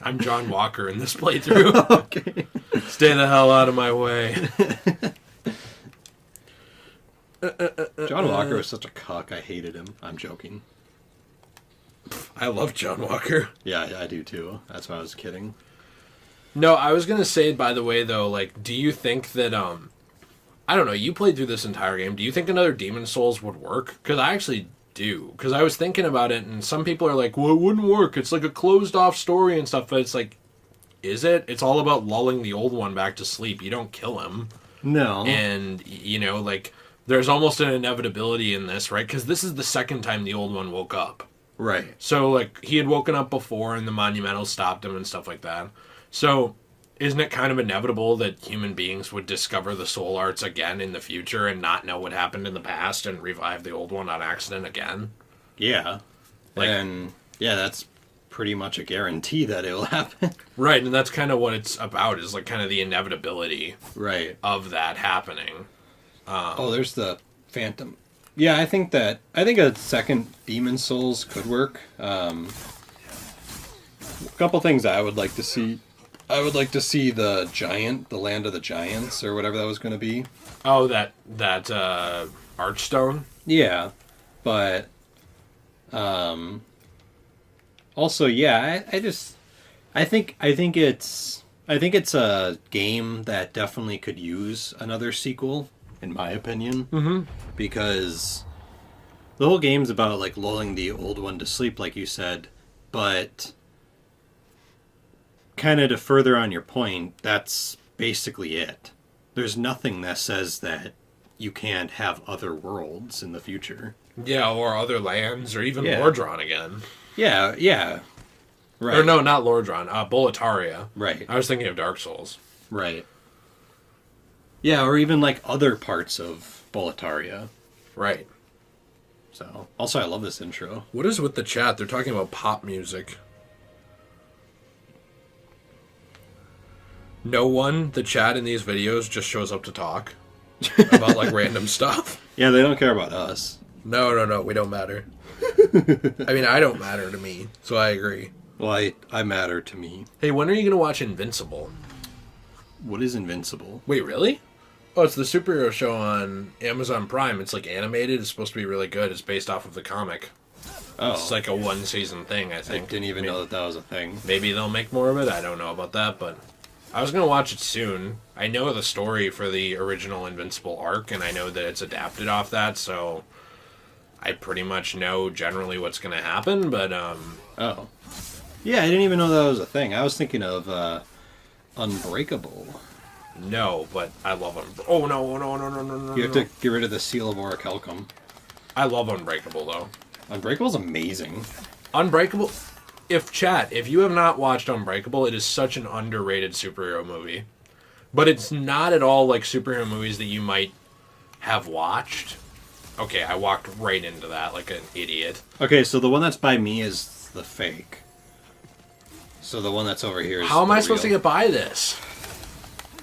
I'm John Walker in this playthrough. Okay. Stay the hell out of my way. John Walker was such a cuck. I hated him. I'm joking. I love John Walker. Yeah, I do too. That's why I was kidding. No, I was going to say, by the way, though, like, do you think that, I don't know, you played through this entire game. Do you think another Demon Souls would work? Because I actually do. Because I was thinking about it, and some people are like, well, it wouldn't work. It's like a closed-off story and stuff. But it's like, is it? It's all about lulling the old one back to sleep. You don't kill him. No. And, you know, like, there's almost an inevitability in this, right? Because this is the second time the old one woke up. Right. So, like, he had woken up before, and the Monumental stopped him and stuff like that. So, isn't it kind of inevitable that human beings would discover the soul arts again in the future and not know what happened in the past and revive the old one on accident again? Yeah. Like, and, yeah, that's pretty much a guarantee that it will happen. Right, and that's kind of what it's about, is, like, kind of the inevitability right. of that happening. Oh, there's the Phantom. Yeah, I think a second Demon Souls could work. A couple things I would like to see. I would like to see the Giant, the Land of the Giants, or whatever that was going to be. Oh, that Archstone? Yeah, but also, yeah, I think it's a game that definitely could use another sequel, in my opinion. Mm-hmm. Because the whole game's about, like, lulling the old one to sleep, like you said, but kind of to further on your point, that's basically it. There's nothing that says that you can't have other worlds in the future. Yeah, or other lands, or even Yeah. Lordran again. Yeah. Right. Or no, not Lordran, Boletaria. Right. I was thinking of Dark Souls. Right. Yeah, or even, like, other parts of Boletaria. Right. So, also, I love this intro. What is with the chat? They're talking about pop music. No one, the chat in these videos just shows up to talk about, like, random stuff. Yeah, they don't care about us. No, we don't matter. I mean, I don't matter to me, so I agree. Well, I matter to me. Hey, when are you going to watch Invincible? What is Invincible? Wait, really? Oh, it's the superhero show on Amazon Prime. It's, like, animated. It's supposed to be really good. It's based off of the comic. Oh. It's like a one-season thing, I I think. didn't even know that was a thing. Maybe they'll make more of it. I don't know about that, but I was going to watch it soon. I know the story for the original Invincible arc, and I know that it's adapted off that, so I pretty much know generally what's going to happen, but, Oh. Yeah, I didn't even know that was a thing. I was thinking of Unbreakable. no, but I love them. Oh, no. You have to get rid of the Seal of Orichalcum. I love Unbreakable, though. Unbreakable's amazing. Unbreakable, if you have not watched Unbreakable, it is such an underrated superhero movie. But it's not at all like superhero movies that you might have watched. Okay, I walked right into that like an idiot. Okay, so the one that's by me is the fake. So the one that's over here is How am the I supposed to real. get by this?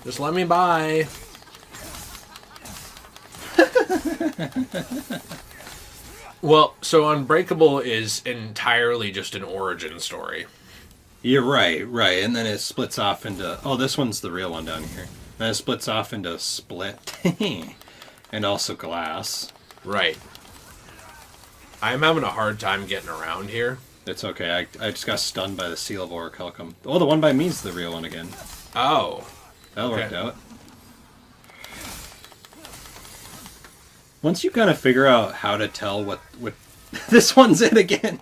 Just let me by. Well, so Unbreakable is entirely just an origin story. You're right. And then it splits off into... Oh, this one's the real one down here. Then it splits off into Split. And also Glass. Right. I'm having a hard time getting around here. It's okay. I just got stunned by the Seal of Orichalcum. Oh, the one by me is the real one again. Oh. That worked Okay. out. Once you kind of figure out how to tell what this one's it again.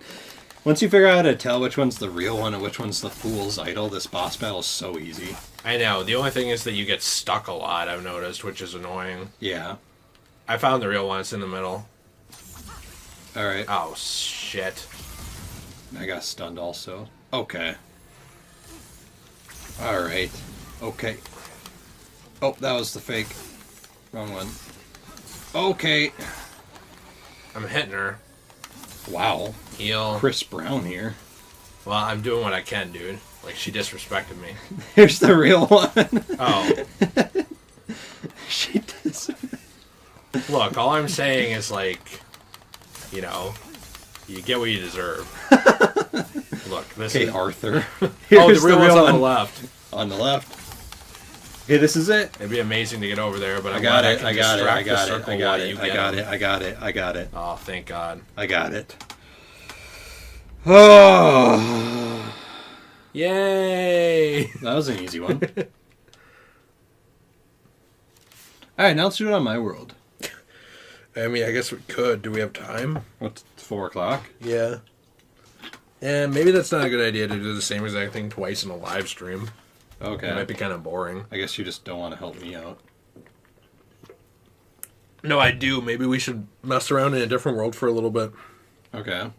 Once you figure out how to tell which one's the real one and which one's the fool's idol, this boss battle is so easy. I know. The only thing is that you get stuck a lot, I've noticed, which is annoying. Yeah. I found the real one. It's in the middle. All right. Oh, shit. I got stunned also. Okay. All right. Okay. Oh, that was the fake. Wrong one. Okay. I'm hitting her. Wow. Heal. Chris Brown here. Well, I'm doing what I can, dude. Like, she disrespected me. Here's the real one. Oh. She does. Look, all I'm saying is, like, you know, you get what you deserve. Look, this Okay, is... Arthur. Oh, Here's the real one's on the left. On the left. Okay, this is it. It'd be amazing to get over there, but I got it. can I got it. I distract the got it. circle I got while it. you I get got him. it. I got it. I got it. Oh, thank God. I got it. Oh. Yay! That was an easy one. Alright, now let's do it on my world. I mean, I guess we could. Do we have time? What's 4 o'clock? Yeah. And maybe that's not a good idea to do the same exact thing twice in a live stream. Okay. It might be kind of boring. I guess you just don't want to help me out. No, I do. Maybe we should mess around in a different world for a little bit. Okay.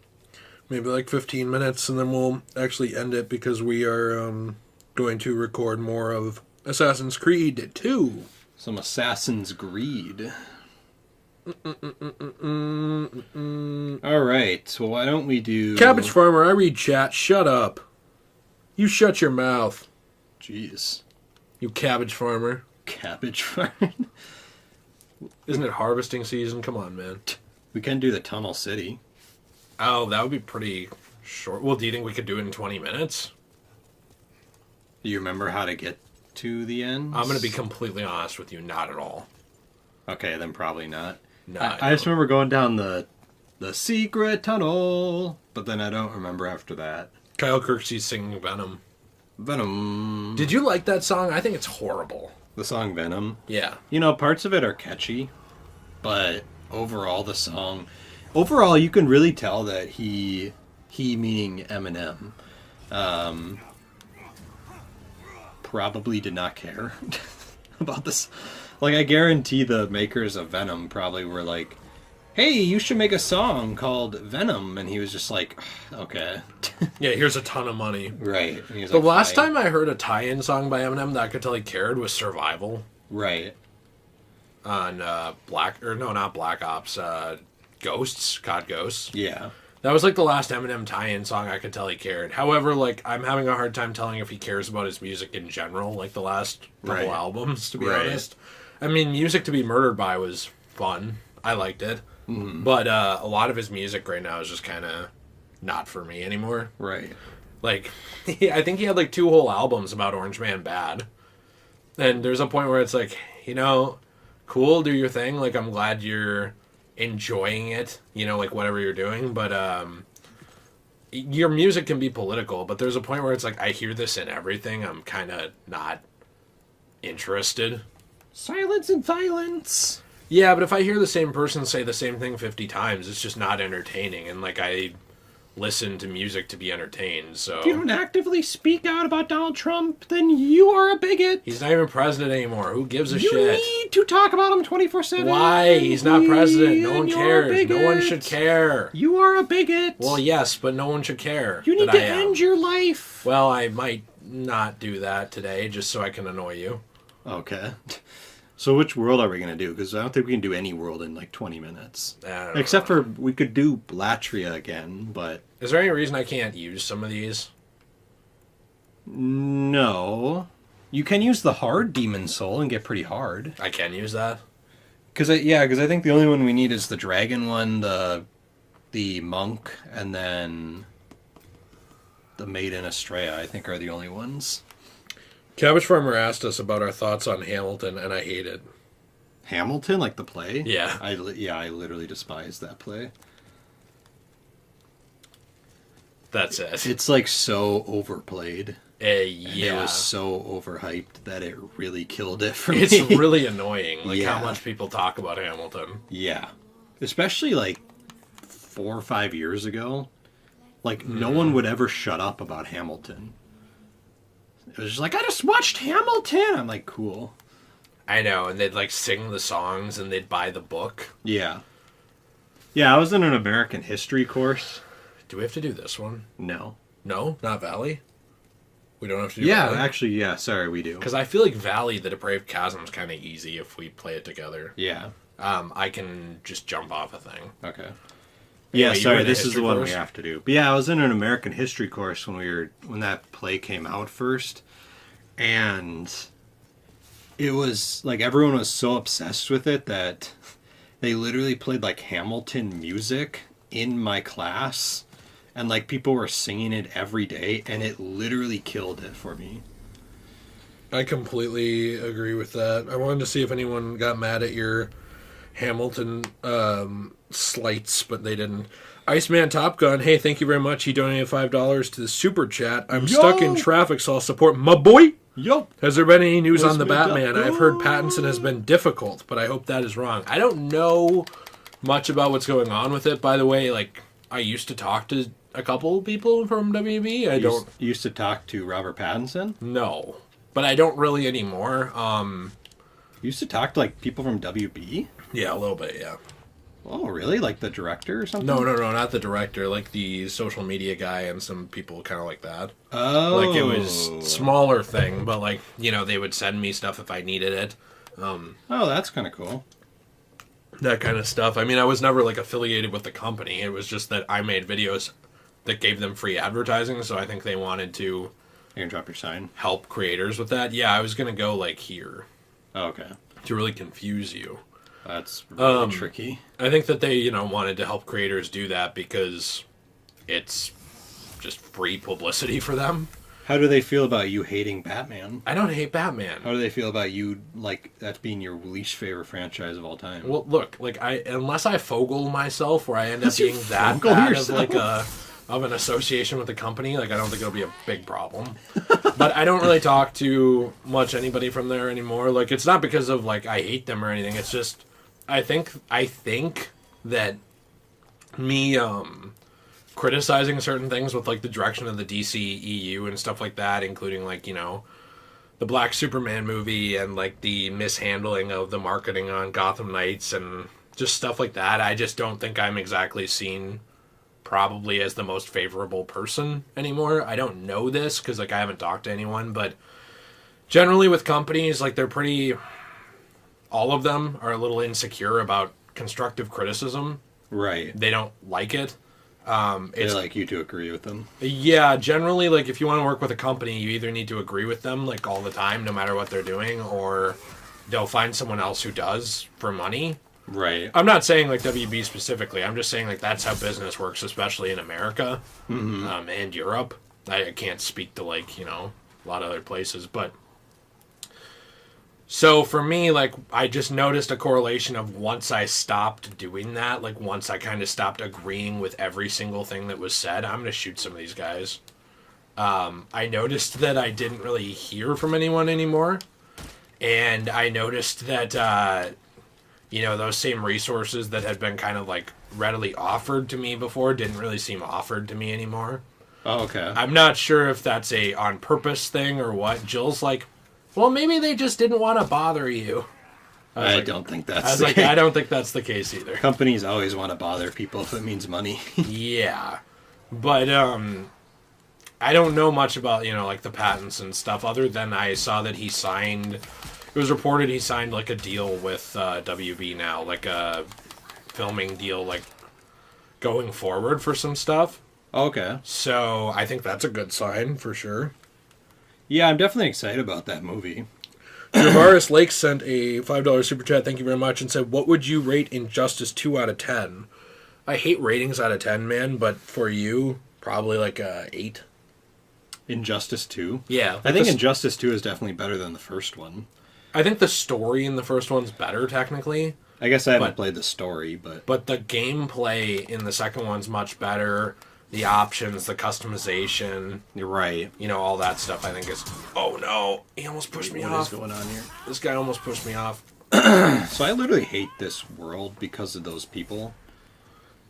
Maybe like 15 minutes, and then we'll actually end it because we are going to record more of Assassin's Creed 2. Some Assassin's Greed. Alright, so why don't we do... Cabbage Farmer, I read chat. Shut up. You shut your mouth. Jeez. You cabbage farmer. Cabbage farm. Isn't it harvesting season? Come on, man. We can do the Tunnel City. Oh, that would be pretty short. Well, do you think we could do it in 20 minutes? Do you remember how to get to the end? I'm going to be completely honest with you. Not at all. Okay, then probably not. No, I just remember going down the secret tunnel, but then I don't remember after that. Kyle Kirksey's singing Venom. Venom. Did you like that song? I think it's horrible. The song Venom? Yeah. You know, parts of it are catchy, but overall the song... Overall, you can really tell that he meaning Eminem, probably did not care about this. Like, I guarantee the makers of Venom probably were like, hey, you should make a song called Venom. And he was just like, okay. Yeah, here's a ton of money. Right. And he was The like, last fine. time I heard a tie-in song by Eminem that I could tell he cared was Survival. Right. On not Black Ops, Ghosts, COD Ghosts. Yeah. That was like the last Eminem tie-in song I could tell he cared. However, like, I'm having a hard time telling if he cares about his music in general, like the last couple albums, to be honest. I mean, Music to Be Murdered By was fun. I liked it. Mm-hmm. But a lot of his music right now is just kind of not for me anymore. Right. Like, I think he had like 2 whole albums about Orange Man Bad. And there's a point where it's like, you know, cool, do your thing. Like, I'm glad you're enjoying it, you know, like whatever you're doing. But your music can be political, but there's a point where it's like, I hear this in everything. I'm kind of not interested. Silence and violence. Yeah, but if I hear the same person say the same thing 50 times, it's just not entertaining. And like, I listen to music to be entertained, so... If you don't actively speak out about Donald Trump, then you are a bigot. He's not even president anymore. Who gives a you shit? You need to talk about him 24/7. Why? He's not president. No one cares. No one should care. You are a bigot. Well, yes, but no one should care. You need to end your life. Well, I might not do that today, just so I can annoy you. Okay. So which world are we going to do? Because I don't think we can do any world in like 20 minutes. Except for we could do Latria again, but... Is there any reason I can't use some of these? No. You can use the hard Demon Soul and get pretty hard. I can use that? Because I think the only one we need is the Dragon one, the Monk, and then the Maiden Estrella, I think are the only ones. Cabbage Farmer asked us about our thoughts on Hamilton, and I hate it. Hamilton, like the play? Yeah. I literally despise that play. That's it. It's like so overplayed. Yeah. It was so overhyped that it really killed it for me. It's really annoying, like Yeah. how much people talk about Hamilton. Yeah. Especially like 4 or 5 years ago. Like, no one would ever shut up about Hamilton. It was just like, I just watched Hamilton! I'm like, cool. I know, and they'd like sing the songs and they'd buy the book. Yeah. Yeah, I was in an American history course. Do we have to do this one? No. No? Not Valley? We don't have to do Yeah, Valley? actually, yeah, sorry, we do. Because I feel like Valley, the Depraved Chasm is kind of easy if we play it together. Yeah. I can just jump off a thing. Okay. Yeah, Wait, you sorry, were in a this is the history one course? we have to do. But yeah, I was in an American history course when that play came out first, and it was like everyone was so obsessed with it that they literally played like Hamilton music in my class, and like people were singing it every day, and it literally killed it for me. I completely agree with that. I wanted to see if anyone got mad at your Hamilton slights, but they didn't. Iceman Top Gun, hey, thank you very much. He donated $5 to the super chat. I'm stuck in traffic, so I'll support my boy. Yup. Has there been any news on the Iceman Top Batman? I've heard Pattinson has been difficult, but I hope that is wrong. I don't know much about what's going on with it. By the way, like, I used to talk to a couple people from WB. I don't You used to talk to Robert Pattinson? know, but I don't really anymore. You used to talk to like people from WB? Yeah, a little bit, yeah. Oh, really? Like the director or something? No, not the director. Like the social media guy and some people kind of like that. Oh. Like it was smaller thing, but like, you know, they would send me stuff if I needed it. Oh, that's kind of cool. That kind of stuff. I mean, I was never like affiliated with the company. It was just that I made videos that gave them free advertising, so I think they wanted to You're gonna drop your sign? help creators with that. Yeah, I was going to go like here Oh, okay. to really confuse you. That's really tricky. I think that they, you know, wanted to help creators do that because it's just free publicity for them. How do they feel about you hating Batman? I don't hate Batman. How do they feel about you, like, that being your least favorite franchise of all time? Well, look, like unless I fogel myself where I end up Unless you being that fogel bad yourself? of like of an association with the company, like I don't think it'll be a big problem. But I don't really talk to much anybody from there anymore. Like it's not because of like I hate them or anything. It's just I think that me criticizing certain things with like the direction of the DC EU and stuff like that, including like, you know, the Black Superman movie and like the mishandling of the marketing on Gotham Knights and just stuff like that. I just don't think I'm exactly seen probably as the most favorable person anymore. I don't know this because like I haven't talked to anyone, but generally with companies, like they're pretty, all of them are a little insecure about constructive criticism. Right. They don't like it. They like you to agree with them. Yeah, generally, like, if you want to work with a company, you either need to agree with them, like, all the time, no matter what they're doing, or they'll find someone else who does for money. Right. I'm not saying, like, WB specifically. I'm just saying, like, that's how business works, especially in America and Europe. I can't speak to, like, you know, a lot of other places, but... So for me, like, I just noticed a correlation of once I stopped doing that, like, once I kind of stopped agreeing with every single thing that was said, I'm going to shoot some of these guys. I noticed that I didn't really hear from anyone anymore. And I noticed that, you know, those same resources that had been kind of, like, readily offered to me before didn't really seem offered to me anymore. Oh, okay. I'm not sure if that's a on-purpose thing or what. Jill's like, well, maybe they just didn't want to bother you. I don't think that's I was the like, case. I don't think that's the case either. Companies always want to bother people if it means money. Yeah. But, I don't know much about, you know, like, the patents and stuff, other than I saw that he signed... It was reported he signed, like, a deal with WB now, like a filming deal, like, going forward for some stuff. Okay. So, I think that's a good sign, for sure. Yeah, I'm definitely excited about that movie. Javaris Lake sent a $5 super chat, thank you very much, and said, what would you rate Injustice 2 out of 10? I hate ratings out of 10, man, but for you, probably like a 8. Injustice 2? Yeah. I think Injustice 2 is definitely better than the first one. I think the story in the first one's better, technically. I guess I haven't played the story, but... But the gameplay in the second one's much better. The options, the customization. You're right. You know, all that stuff I think is... Oh, no. He almost pushed me off. What is going on here? This guy almost pushed me off. So I literally hate this world because of those people.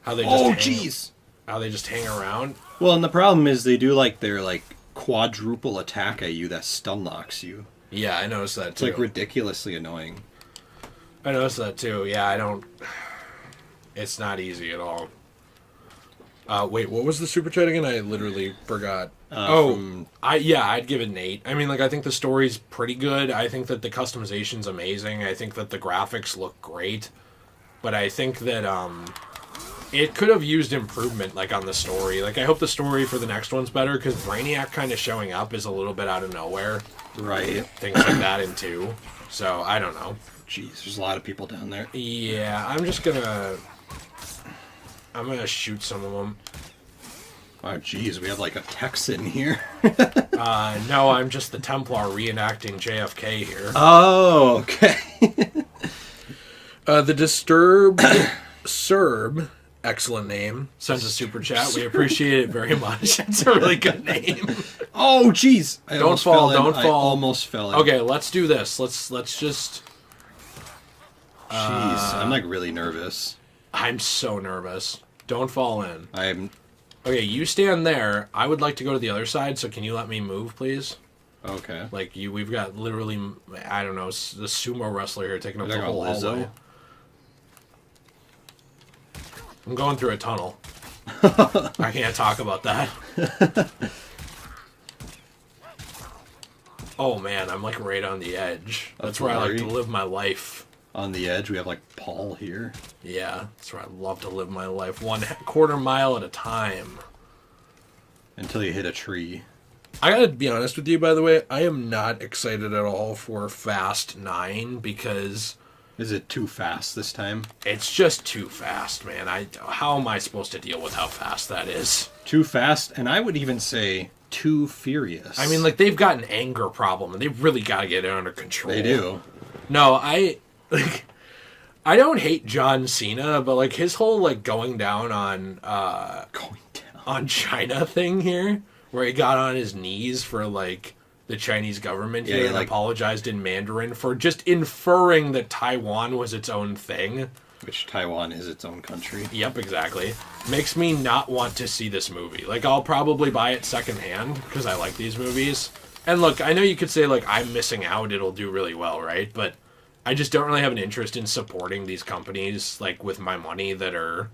How they just jeez! How they just hang around. Well, and the problem is they do, like, their, like, quadruple attack at you that stun locks you. Yeah, I noticed that, It's, too. like, ridiculously annoying. I noticed that, too. Yeah, I don't... It's not easy at all. Wait, what was the super chat again? I literally forgot. I'd give it an 8. I mean, like, I think the story's pretty good. I think that the customization's amazing. I think that the graphics look great. But I think that, it could have used improvement, like, on the story. Like, I hope the story for the next one's better, because Brainiac kind of showing up is a little bit out of nowhere. Right. Things like that in 2. So, I don't know. Jeez, there's a lot of people down there. Yeah, I'm gonna shoot some of them. Oh, jeez, we have like a Texan here. No, I'm just the Templar reenacting JFK here. Oh, okay. The Disturbed Serb, excellent name, sends a super chat. We appreciate it very much. It's a really good name. Oh, jeez. Don't fall. I almost fell in. Okay, let's do this. Let's just... Jeez, I'm like really nervous. I'm so nervous. Don't fall in. I'm... Okay, you stand there. I would like to go to the other side, so can you let me move, please? Okay. Like, we've got literally, I don't know, the sumo wrestler here taking up the whole Lizzo? hallway. I'm going through a tunnel. I can't talk about that. Oh man, I'm like right on the edge. That's where I like to live my life. On the edge, we have like Paul here. Yeah, that's where I love to live my life. 1/4 mile at a time. Until you hit a tree. I gotta be honest with you, by the way, I am not excited at all for Fast 9 because... Is it too fast this time? It's just too fast, man. How am I supposed to deal with how fast that is? Too fast, and I would even say too furious. I mean, like, they've got an anger problem, and they've really got to get it under control. They do. No, I don't hate John Cena, but, like, his whole, like, going down on China thing here, where he got on his knees for, like, the Chinese government here and apologized in Mandarin for just inferring that Taiwan was its own thing. Which Taiwan is its own country. Yep, exactly. Makes me not want to see this movie. Like, I'll probably buy it secondhand because I like these movies. And look, I know you could say, like, I'm missing out, it'll do really well, right? But I just don't really have an interest in supporting these companies, like, with my money that are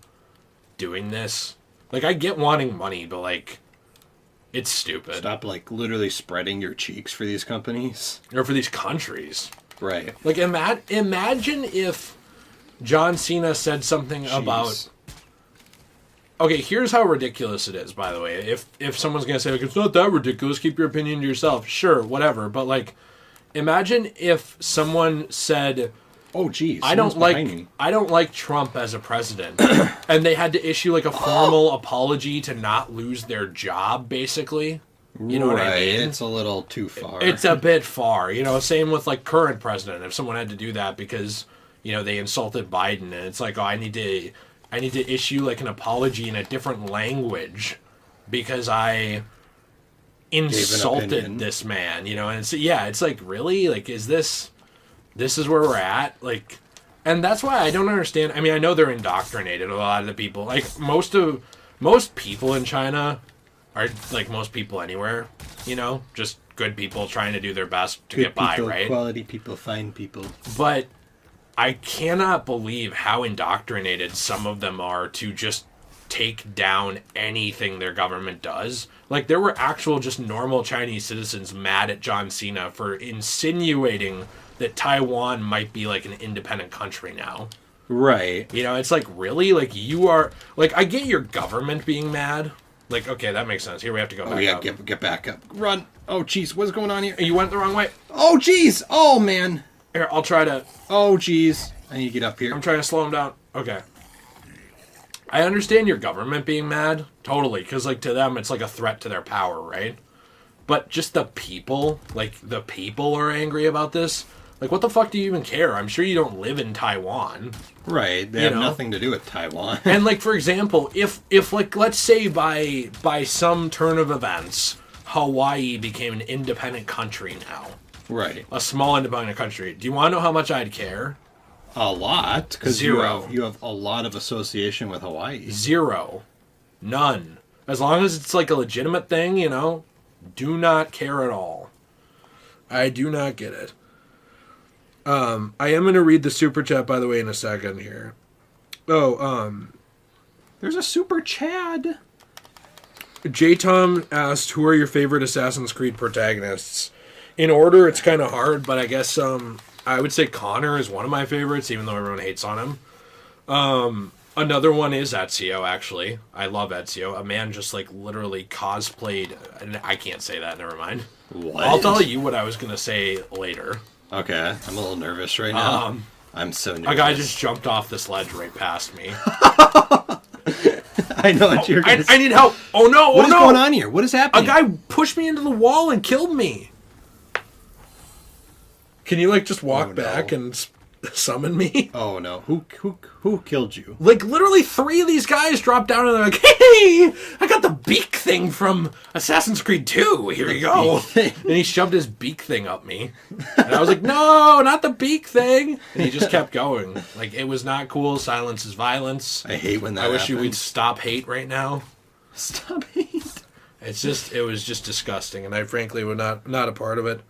doing this. Like, I get wanting money, but, like, it's stupid. Stop, like, literally spreading your cheeks for these companies. Or for these countries. Right. Like, imagine if John Cena said something about... Okay, here's how ridiculous it is, by the way. If someone's going to say, like, it's not that ridiculous, keep your opinion to yourself. Sure, whatever. But, like, imagine if someone said... Oh, geez. I don't like Trump as a president. And they had to issue, like, a formal apology to not lose their job, basically. You know what I mean? It's a little too far. It's a bit far. You know, same with, like, current president. If someone had to do that because, you know, they insulted Biden, and it's like, oh, I need to issue, like, an apology in a different language because I insulted this man, you know? And it's like, really? Like, is this is where we're at? Like, and that's why I don't understand. I mean, I know they're indoctrinated, a lot of the people. Like, most people in China are like most people anywhere, you know? Just good people trying to do their best to get by, right? Quality people, fine people. But I cannot believe how indoctrinated some of them are to just take down anything their government does. Like, there were actual just normal Chinese citizens mad at John Cena for insinuating that Taiwan might be, like, an independent country now. Right. You know, it's like, really? Like, you are... Like, I get your government being mad. Like, okay, that makes sense. Here we have to go back up. Get back up. Run. Oh, jeez, what's going on here? You went the wrong way. Oh, jeez. Oh, man. Here, I'll try to... Oh, jeez. I need to get up here. I'm trying to slow him down. Okay. I understand your government being mad. Totally. Because, like, to them, it's like a threat to their power, right? But just the people, like, the people are angry about this. Like, what the fuck do you even care? I'm sure you don't live in Taiwan. Right. They have nothing to do with Taiwan. And, like, for example, if like, let's say by some turn of events, Hawaii became an independent country now. Right. A small independent country. Do you want to know how much I'd care? A lot. Because you Zero. have a lot of association with Hawaii. Zero. None. As long as it's, like, a legitimate thing, you know, do not care at all. I do not get it. I am going to read the super chat, by the way, in a second here. There's a super Chad. J-Tom asked, who are your favorite Assassin's Creed protagonists? In order, it's kind of hard, but I guess I would say Connor is one of my favorites, even though everyone hates on him. Another one is Ezio, actually. I love Ezio. A man just, like, literally cosplayed... I can't say that, never mind. What? I'll tell you what I was going to say later. Okay, I'm a little nervous right now. I'm so nervous. A guy just jumped off this ledge right past me. I know what you're going to say. I need help! Oh no! What is going on here? What is happening? A guy pushed me into the wall and killed me! Can you, like, just walk back and summon me? Oh no! Who killed you? Like, literally 3 of these guys dropped down and they're like, hey, I got the beak thing from Assassin's Creed 2. Here you go. And he shoved his beak thing up me. And I was like, no, not the beak thing. And he just kept going. Like, it was not cool. Silence is violence. I hate when that I wish happens. you would stop hate right now. Stop hate. It was just disgusting. And I frankly was not a part of it.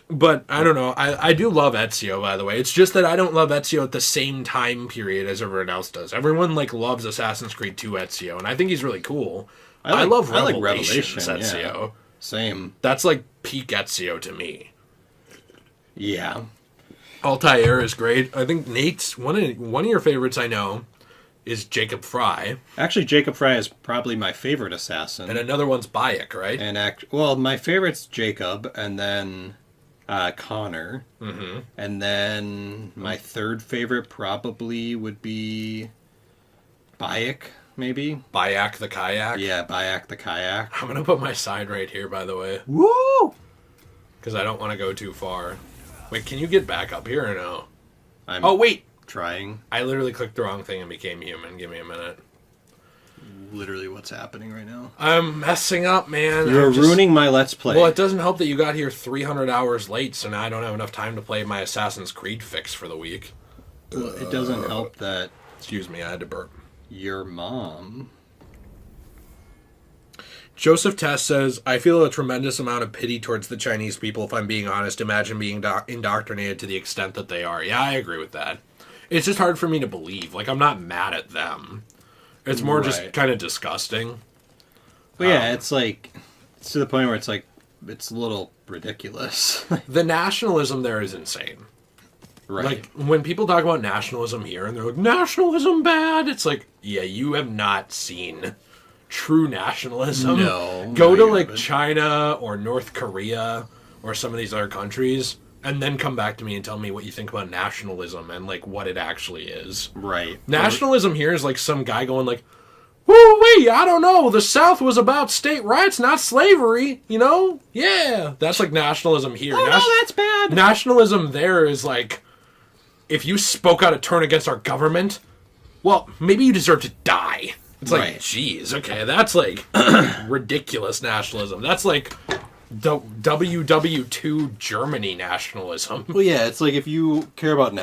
But, I don't know, I do love Ezio, by the way. It's just that I don't love Ezio at the same time period as everyone else does. Everyone, like, loves Assassin's Creed 2 Ezio, and I think he's really cool. I love Revelations Ezio. Yeah. Same. That's, like, peak Ezio to me. Yeah. Altair is great. I think Nate's, one of your favorites I know is Jacob Fry. Actually, Jacob Fry is probably my favorite assassin. And another one's Bayek, right? And well, my favorite's Jacob, and then... Connor. Mm-hmm. And then my third favorite probably would be Bayek, maybe? Bayek the Kayak? Yeah, Bayek the Kayak. I'm going to put my sign right here, by the way. Woo! Because I don't want to go too far. Wait, can you get back up here or no? Oh, wait! Trying. I literally clicked the wrong thing and became human. Give me a minute. Literally what's happening right now. I'm messing up, man. You're ruining my Let's Play. Well, it doesn't help that you got here 300 hours late, so now I don't have enough time to play my Assassin's Creed fix for the week. Well, it doesn't help that... Excuse me, I had to burp. Your mom... Joseph Tess says, I feel a tremendous amount of pity towards the Chinese people, if I'm being honest. Imagine being indoctrinated to the extent that they are. Yeah, I agree with that. It's just hard for me to believe. Like, I'm not mad at them. It's more just kind of disgusting. But yeah, it's like... It's to the point where it's like... It's a little ridiculous. The nationalism there is insane. Right. Like, when people talk about nationalism here, and they're like, nationalism bad, it's like, yeah, you have not seen true nationalism. No. Go to, like, China or North Korea or some of these other countries, and then come back to me and tell me what you think about nationalism and, like, what it actually is. Right. Nationalism here is like some guy going like, woo-wee, I don't know, the South was about state rights, not slavery, you know? Yeah. That's like nationalism here. Oh, no, that's bad. Nationalism there is like, if you spoke out a turn against our government, well, maybe you deserve to die. It's like, geez, okay, that's like ridiculous nationalism. That's like WW2 Germany nationalism. Well, yeah, it's like if you care about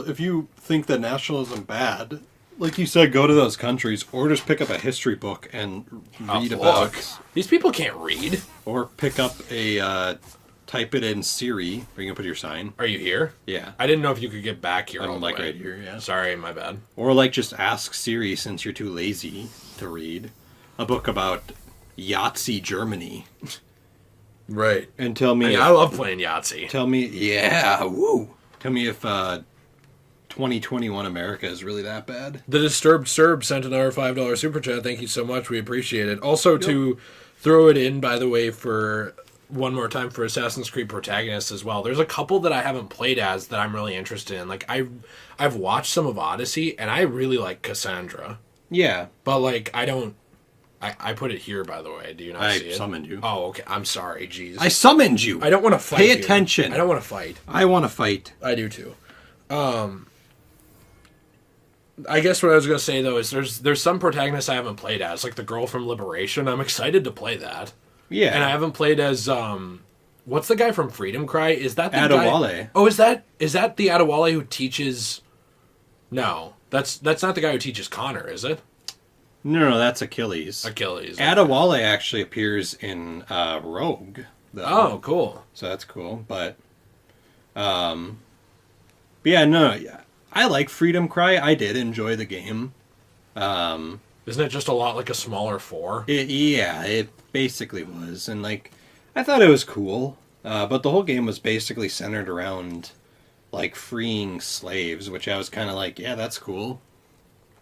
if you think that nationalism bad, like you said, go to those countries, or just pick up a history book and read about. These people can't read. Or pick up a, type it in Siri. Are you gonna put your sign? Are you here? Yeah. I didn't know if you could get back here. I'm like right here, yeah. Sorry, my bad. Or like just ask Siri, since you're too lazy to read, a book about Yahtzee Germany. Right. And tell me... I love playing Yahtzee. Tell me... Yeah, woo! Tell me if 2021 America is really that bad. The Disturbed Serb sent another $5 super chat. Thank you so much. We appreciate it. Also, to throw it in, by the way, for one more time for Assassin's Creed protagonists as well. There's a couple that I haven't played as that I'm really interested in. Like, I've watched some of Odyssey, and I really like Cassandra. Yeah. But, like, I don't... I put it here, by the way. Do you not see it? I summoned you. Oh, okay. I'm sorry. Jeez. I summoned you. I don't want to fight. Pay attention. I don't want to fight. I want to fight. I do too. I guess what I was going to say, though, is there's some protagonists I haven't played as, like the girl from Liberation. I'm excited to play that. Yeah. And I haven't played as, what's the guy from Freedom Cry? Is that the Adewale. guy? Oh, is that the Adewale who teaches... No, that's not the guy who teaches Connor, is it? No, that's Achilles. Achilles. Adewale actually appears in Rogue. Though. Oh, cool. So that's cool. But yeah, no, I like Freedom Cry. I did enjoy the game. Isn't it just a lot like a smaller 4? It basically was. And, like, I thought it was cool. But the whole game was basically centered around, like freeing slaves, which I was kind of like, yeah, that's cool.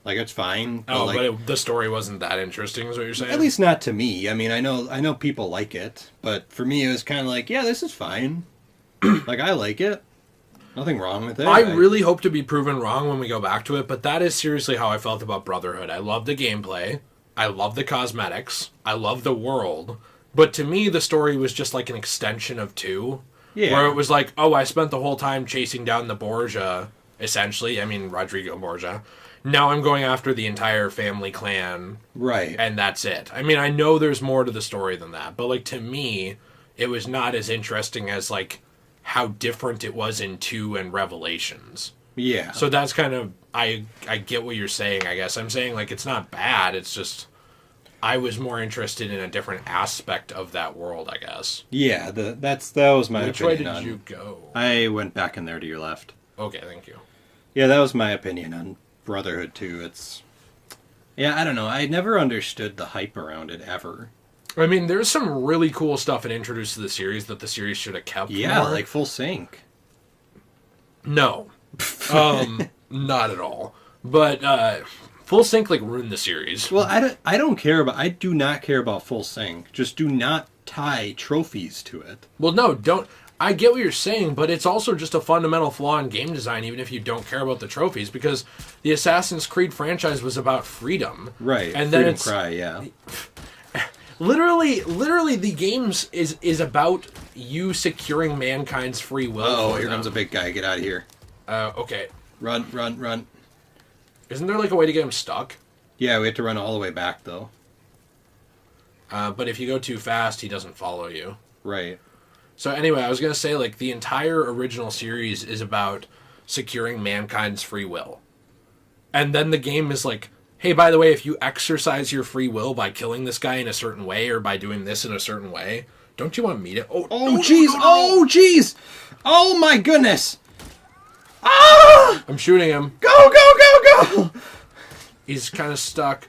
Like, it's fine. Oh, like, but the story wasn't that interesting, is what you're saying? at least not to me. I mean, I know people like it, but for me, it was kind of like, yeah, this is fine. Like, I like it. Nothing wrong with it. I really hope to be proven wrong when we go back to it, but that is seriously how I felt about Brotherhood. I love the gameplay. I love the cosmetics. I love the world. But to me, the story was just like an extension of 2. Yeah. Where it was like, oh, I spent the whole time chasing down the Borgia, essentially. I mean, Rodrigo Borgia. Now I'm going after the entire family clan. Right. And that's it. I mean, I know there's more to the story than that. But, like, to me, it was not as interesting as, like, how different it was in 2 and Revelations. Yeah. So that's kind of... I get what you're saying, I guess. I'm saying, like, it's not bad. It's just... I was more interested in a different aspect of that world, I guess. Yeah, that was my Which way opinion did on... you go? I went back in there to your left. Okay, thank you. Yeah, that was my opinion on Brotherhood 2. It's... Yeah, I don't know. I never understood the hype around it, ever. I mean, there's some really cool stuff it introduced to the series that the series should have kept. Yeah, more. like Full Sync. No. Not at all. But Full Sync, like, ruined the series. Well, I do not care about Full Sync. Just do not tie trophies to it. Well, no, don't... I get what you're saying, but it's also just a fundamental flaw in game design, even if you don't care about the trophies, because the Assassin's Creed franchise was about freedom. Right, and Freedom then it's... Cry, yeah. Literally, the games is about you securing mankind's free will. Oh, here comes a big guy. Get out of here. Okay. Run, run, run. Isn't there, like, a way to get him stuck? Yeah, we have to run all the way back, though. But if you go too fast, he doesn't follow you. Right. So anyway, I was going to say, like, the entire original series is about securing mankind's free will. And then the game is like, hey, by the way, if you exercise your free will by killing this guy in a certain way or by doing this in a certain way, don't you want me to... Oh, jeez! Oh, jeez! Oh, my goodness! Ah! I'm shooting him. Go, go, go, go! He's kind of stuck.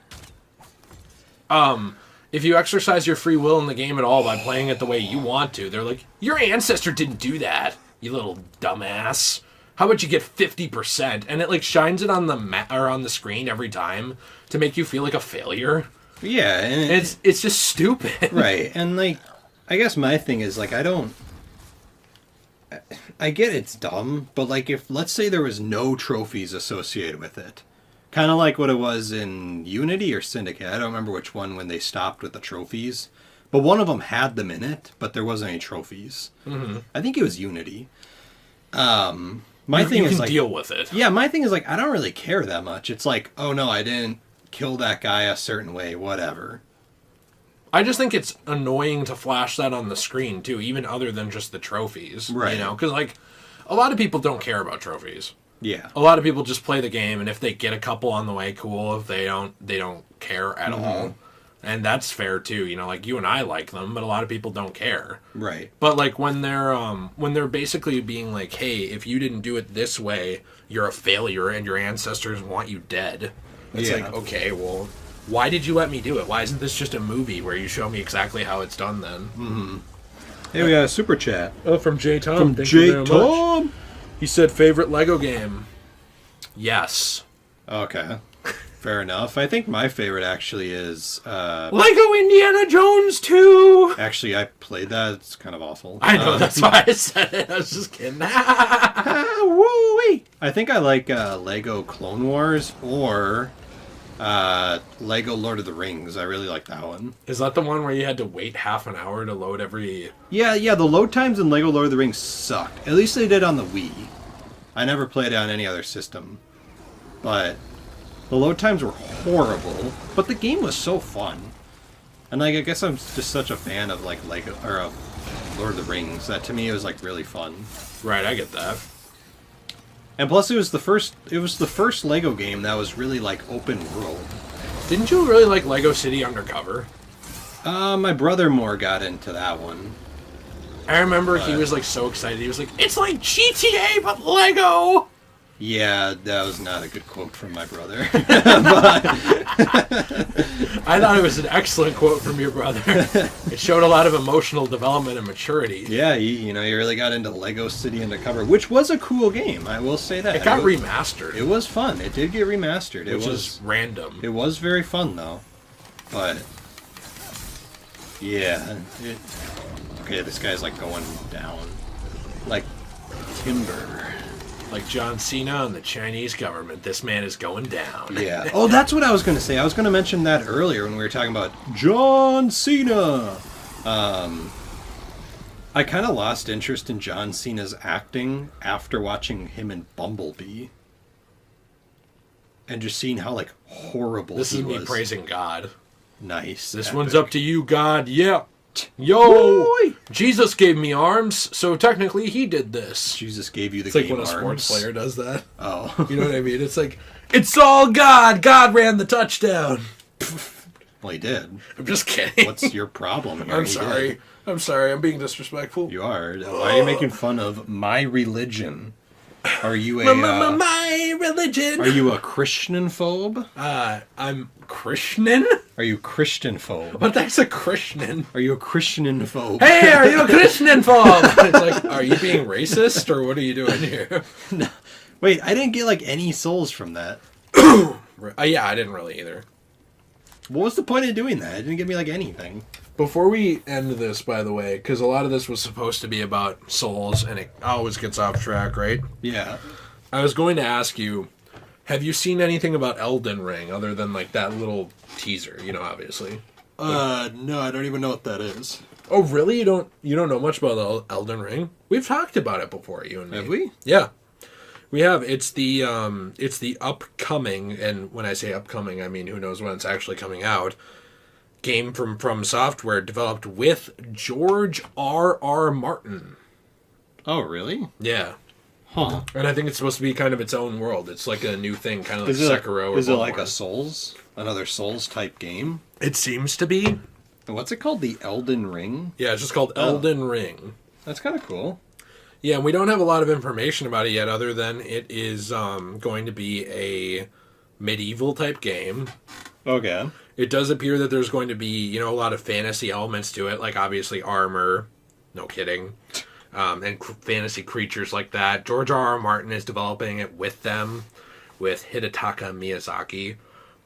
If you exercise your free will in the game at all by playing it the way you want to, they're like, your ancestor didn't do that, you little dumbass. How about you get 50%? And it, like, shines it on the or on the screen every time to make you feel like a failure. Yeah, and it's just stupid. Right, and, like, I guess my thing is, like, I get it's dumb, but, like, if, let's say there was no trophies associated with it, kind of like what it was in Unity or Syndicate. I don't remember which one when they stopped with the trophies. But one of them had them in it, but there wasn't any trophies. Mm-hmm. I think it was Unity. My thing you is can like, deal with it. Yeah, my thing is like, I don't really care that much. It's like, oh no, I didn't kill that guy a certain way, whatever. I just think it's annoying to flash that on the screen too, even other than just the trophies. Right. You know, because, like, a lot of people don't care about trophies. Yeah. A lot of people just play the game, and if they get a couple on the way, cool. If they don't care at all. And that's fair too, you know, like, you and I like them, but a lot of people don't care. Right. But, like, when they're basically being like, hey, if you didn't do it this way, you're a failure and your ancestors want you dead. It's like, okay, well, why did you let me do it? Why isn't this just a movie where you show me exactly how it's done then? Mm-hmm. Hey, we got a super chat. Oh, from J. Tom. From Thank J. you very Tom. much. He said, favorite Lego game. Yes. Okay. Fair enough. I think my favorite actually is... Lego Indiana Jones 2! Actually, I played that. It's kind of awful. I know, that's why I said it. I was just kidding. Woo-wee! I think I like Lego Clone Wars or Lego Lord of the Rings. I really like that one. Is that the one where you had to wait half an hour to load every... Yeah, the load times in Lego Lord of the Rings sucked. At least they did on the Wii. I never played it on any other't But... the load times were horrible, but the game was so fun. And, like, I guess I'm just such a fan of, like, Lego or Lord of the Rings that to me it was, like, really fun. Right, I get that. And plus it was the first Lego game that was really, like, open world. Didn't you really like Lego City Undercover? My brother more got into that one. I remember he was, like, so excited. He was like, it's like GTA but Lego! Yeah, that was not a good quote from my brother. I thought it was an excellent quote from your brother. It showed a lot of emotional development and maturity. Yeah, you really got into Lego City Undercover, which was a cool game. I will say that It got remastered. It was fun. It did get remastered. Which is random. It was very fun though, but yeah. Okay, this guy's like going down, like timber. Like John Cena and the Chinese government, this man is going down. Yeah. Oh, that's what I was going to say. I was going to mention that earlier when we were talking about John Cena. I kind of lost interest in John Cena's acting after watching him in Bumblebee. And just seeing how, like, horrible this he is was. me praising God. Nice. This Epic. one's up to you, God. Yeah. Yo! Boy! Jesus gave me arms, so technically he did this. Jesus gave you the It's like game when a sports arms. player does that. Oh. You know what I mean? It's like, it's all God. God ran the touchdown. Well, he did. I'm just kidding. What's your problem here? I'm He sorry. did. I'm sorry. I'm being disrespectful. You are. Why are you making fun of my religion? Are you a My religion. Are you a Christian phobe? I'm Christian? Are you Christian phobe? What the heck's a Christian? Are you a Christian phobe? Hey, are you a Christian phobe? It's like, are you being racist or what are you doing here? No. Wait, I didn't get like any souls from that. Yeah, I didn't really either. What was the point of doing that? It didn't give me like anything. Before we end this, by the way, because a lot of this was supposed to be about souls, and it always gets off track, right? Yeah. I was going to ask you, have you seen anything about Elden Ring other than like that little teaser? You know, obviously. No, I don't even know what that is. Oh, really? You don't know much about Elden Ring? We've talked about it before, you and me. Have we? Yeah, we have. It's the upcoming, and when I say upcoming, I mean who knows when it's actually coming out. Game from Software developed with George R.R. Martin. Oh, really? Yeah. Huh. And I think it's supposed to be kind of its own world. It's like a new thing, kind of like Sekiro or Is it like Bloodborne. a Souls? Another Souls type game? It seems to be. And what's it called? The Elden Ring? Yeah, it's just called Elden Ring. That's kind of cool. Yeah, and we don't have a lot of information about it yet other than it is going to be a medieval type game. Okay. It does appear that there's going to be, a lot of fantasy elements to it, like obviously armor. No kidding. And fantasy creatures like that. George R.R. Martin is developing it with them, with Hidetaka Miyazaki.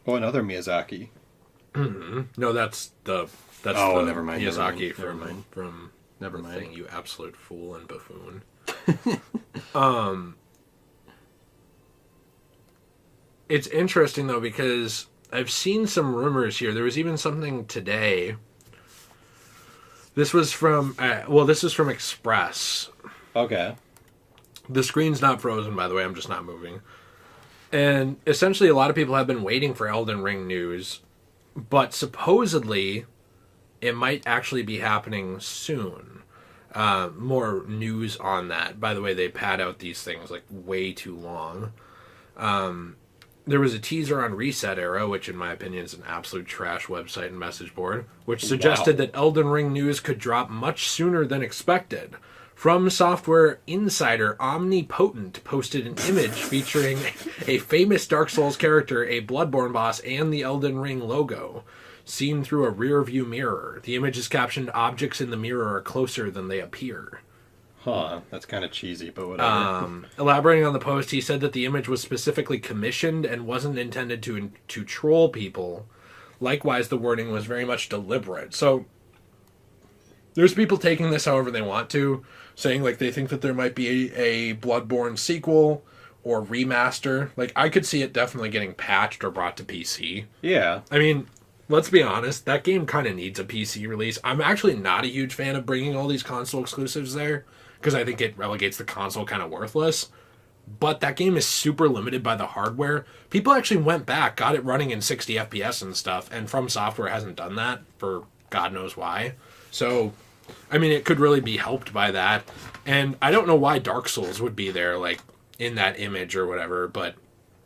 Oh, another Miyazaki. Mm-hmm. No, that's the never mind. Miyazaki Never mind. from Never the mind. thing, you absolute fool and buffoon. It's interesting though because I've seen some rumors here. There was even something today. This was from this is from Express. Okay. The screen's not frozen, by the way. I'm just not moving. And essentially, a lot of people have been waiting for Elden Ring news, but supposedly, it might actually be happening soon. More news on that. By the way, they pad out these things like way too long. There was a teaser on Reset Era, which in my opinion is an absolute trash website and message board, which suggested that Elden Ring news could drop much sooner than expected. From Software Insider, Omnipotent posted an image featuring a famous Dark Souls character, a Bloodborne boss, and the Elden Ring logo, seen through a rear-view mirror. The image is captioned, "Objects in the mirror are closer than they appear." Huh, that's kind of cheesy, but whatever. Elaborating on the post, he said that the image was specifically commissioned and wasn't intended to troll people. Likewise, the wording was very much deliberate. So, there's people taking this however they want to, saying like they think that there might be a Bloodborne sequel or remaster. Like, I could see it definitely getting patched or brought to PC. Yeah. I mean, let's be honest, that game kind of needs a PC release. I'm actually not a huge fan of bringing all these console exclusives there, because I think it relegates the console kind of worthless. But that game is super limited by the hardware. People actually went back, got it running in 60 FPS and stuff, and From Software hasn't done that for God knows why. So, I mean, it could really be helped by that. And I don't know why Dark Souls would be there, like, in that image or whatever, but...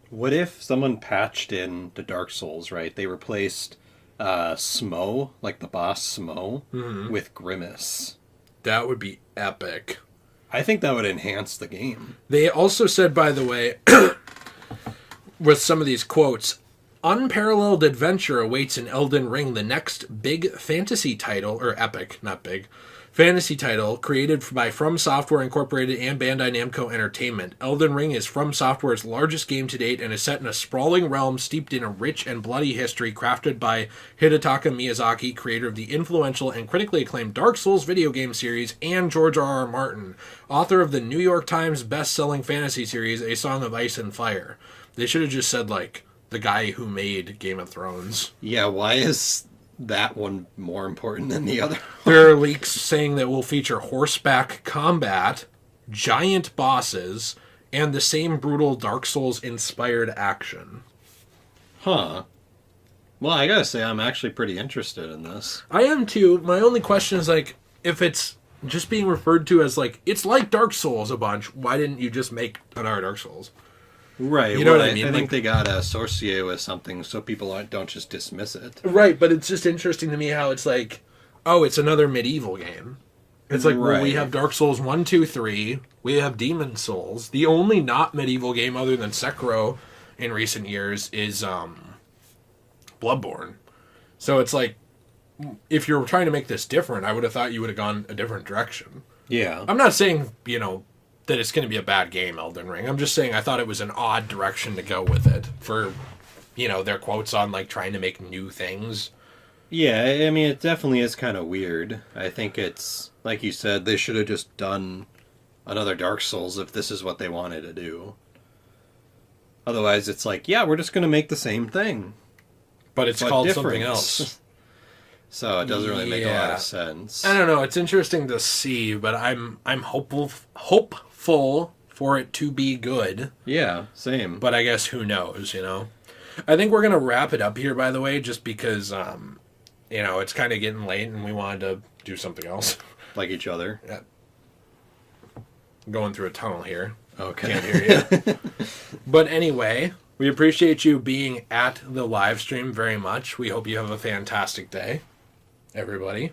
What if someone patched in the Dark Souls, right? They replaced Smo, like the boss Smo, with Grimace. That would be epic. I think that would enhance the game. They also said, by the way, with some of these quotes, unparalleled adventure awaits in Elden Ring, the next big fantasy title, or epic, not big, fantasy title created by From Software Incorporated and Bandai Namco Entertainment. Elden Ring is From Software's largest game to date and is set in a sprawling realm steeped in a rich and bloody history crafted by Hidetaka Miyazaki, creator of the influential and critically acclaimed Dark Souls video game series, and George R.R. Martin, author of the New York Times best-selling fantasy series A Song of Ice and Fire. They should have just said, like, the guy who made Game of Thrones. Yeah, why is that one more important than the other? There are leaks saying that will feature horseback combat, giant bosses, and the same brutal Dark Souls-inspired action. Huh. Well, I gotta say, I'm actually pretty interested in this. I am too. My only question is, like, if it's just being referred to as, like, it's like Dark Souls a bunch, why didn't you just make another Dark Souls? Right. You know what I mean? I Like, think they gotta associate with something so people don't just dismiss it. right, but it's just interesting to me how it's like, oh, it's another medieval game. It's like, well, we Right. have Dark Souls 1, 2, 3. We have Demon Souls. The only not medieval game other than Sekiro in recent years is Bloodborne. So it's like, if you're trying to make this different, I would have thought you would have gone a different direction. Yeah. I'm not saying, that it's going to be a bad game, Elden Ring. I'm just saying I thought it was an odd direction to go with it for, their quotes on, like, trying to make new things. Yeah, I mean, it definitely is kind of weird. I think it's, like you said, they should have just done another Dark Souls if this is what they wanted to do. Otherwise, it's like, yeah, we're just going to make the same thing. But it's but called different. something else. So it doesn't really make a lot Yeah. of sense. I don't know. It's interesting to see, but I'm hopeful for it to be good. Yeah, same. But I guess who knows, I think we're going to wrap it up here, by the way, just because, it's kind of getting late and we wanted to do something else. Like each other. Yeah. Going through a tunnel here. Okay. Can't hear you. But anyway, we appreciate you being at the live stream very much. We hope you have a fantastic day, everybody.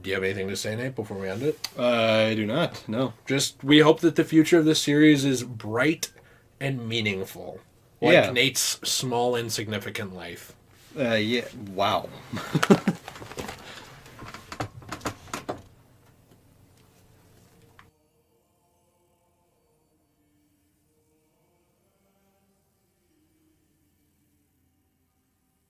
Do you have anything to say, Nate, before we end it? I do not, no. Just, we hope that the future of this series is bright and meaningful. Like Yeah. Nate's small, insignificant life. Yeah, wow.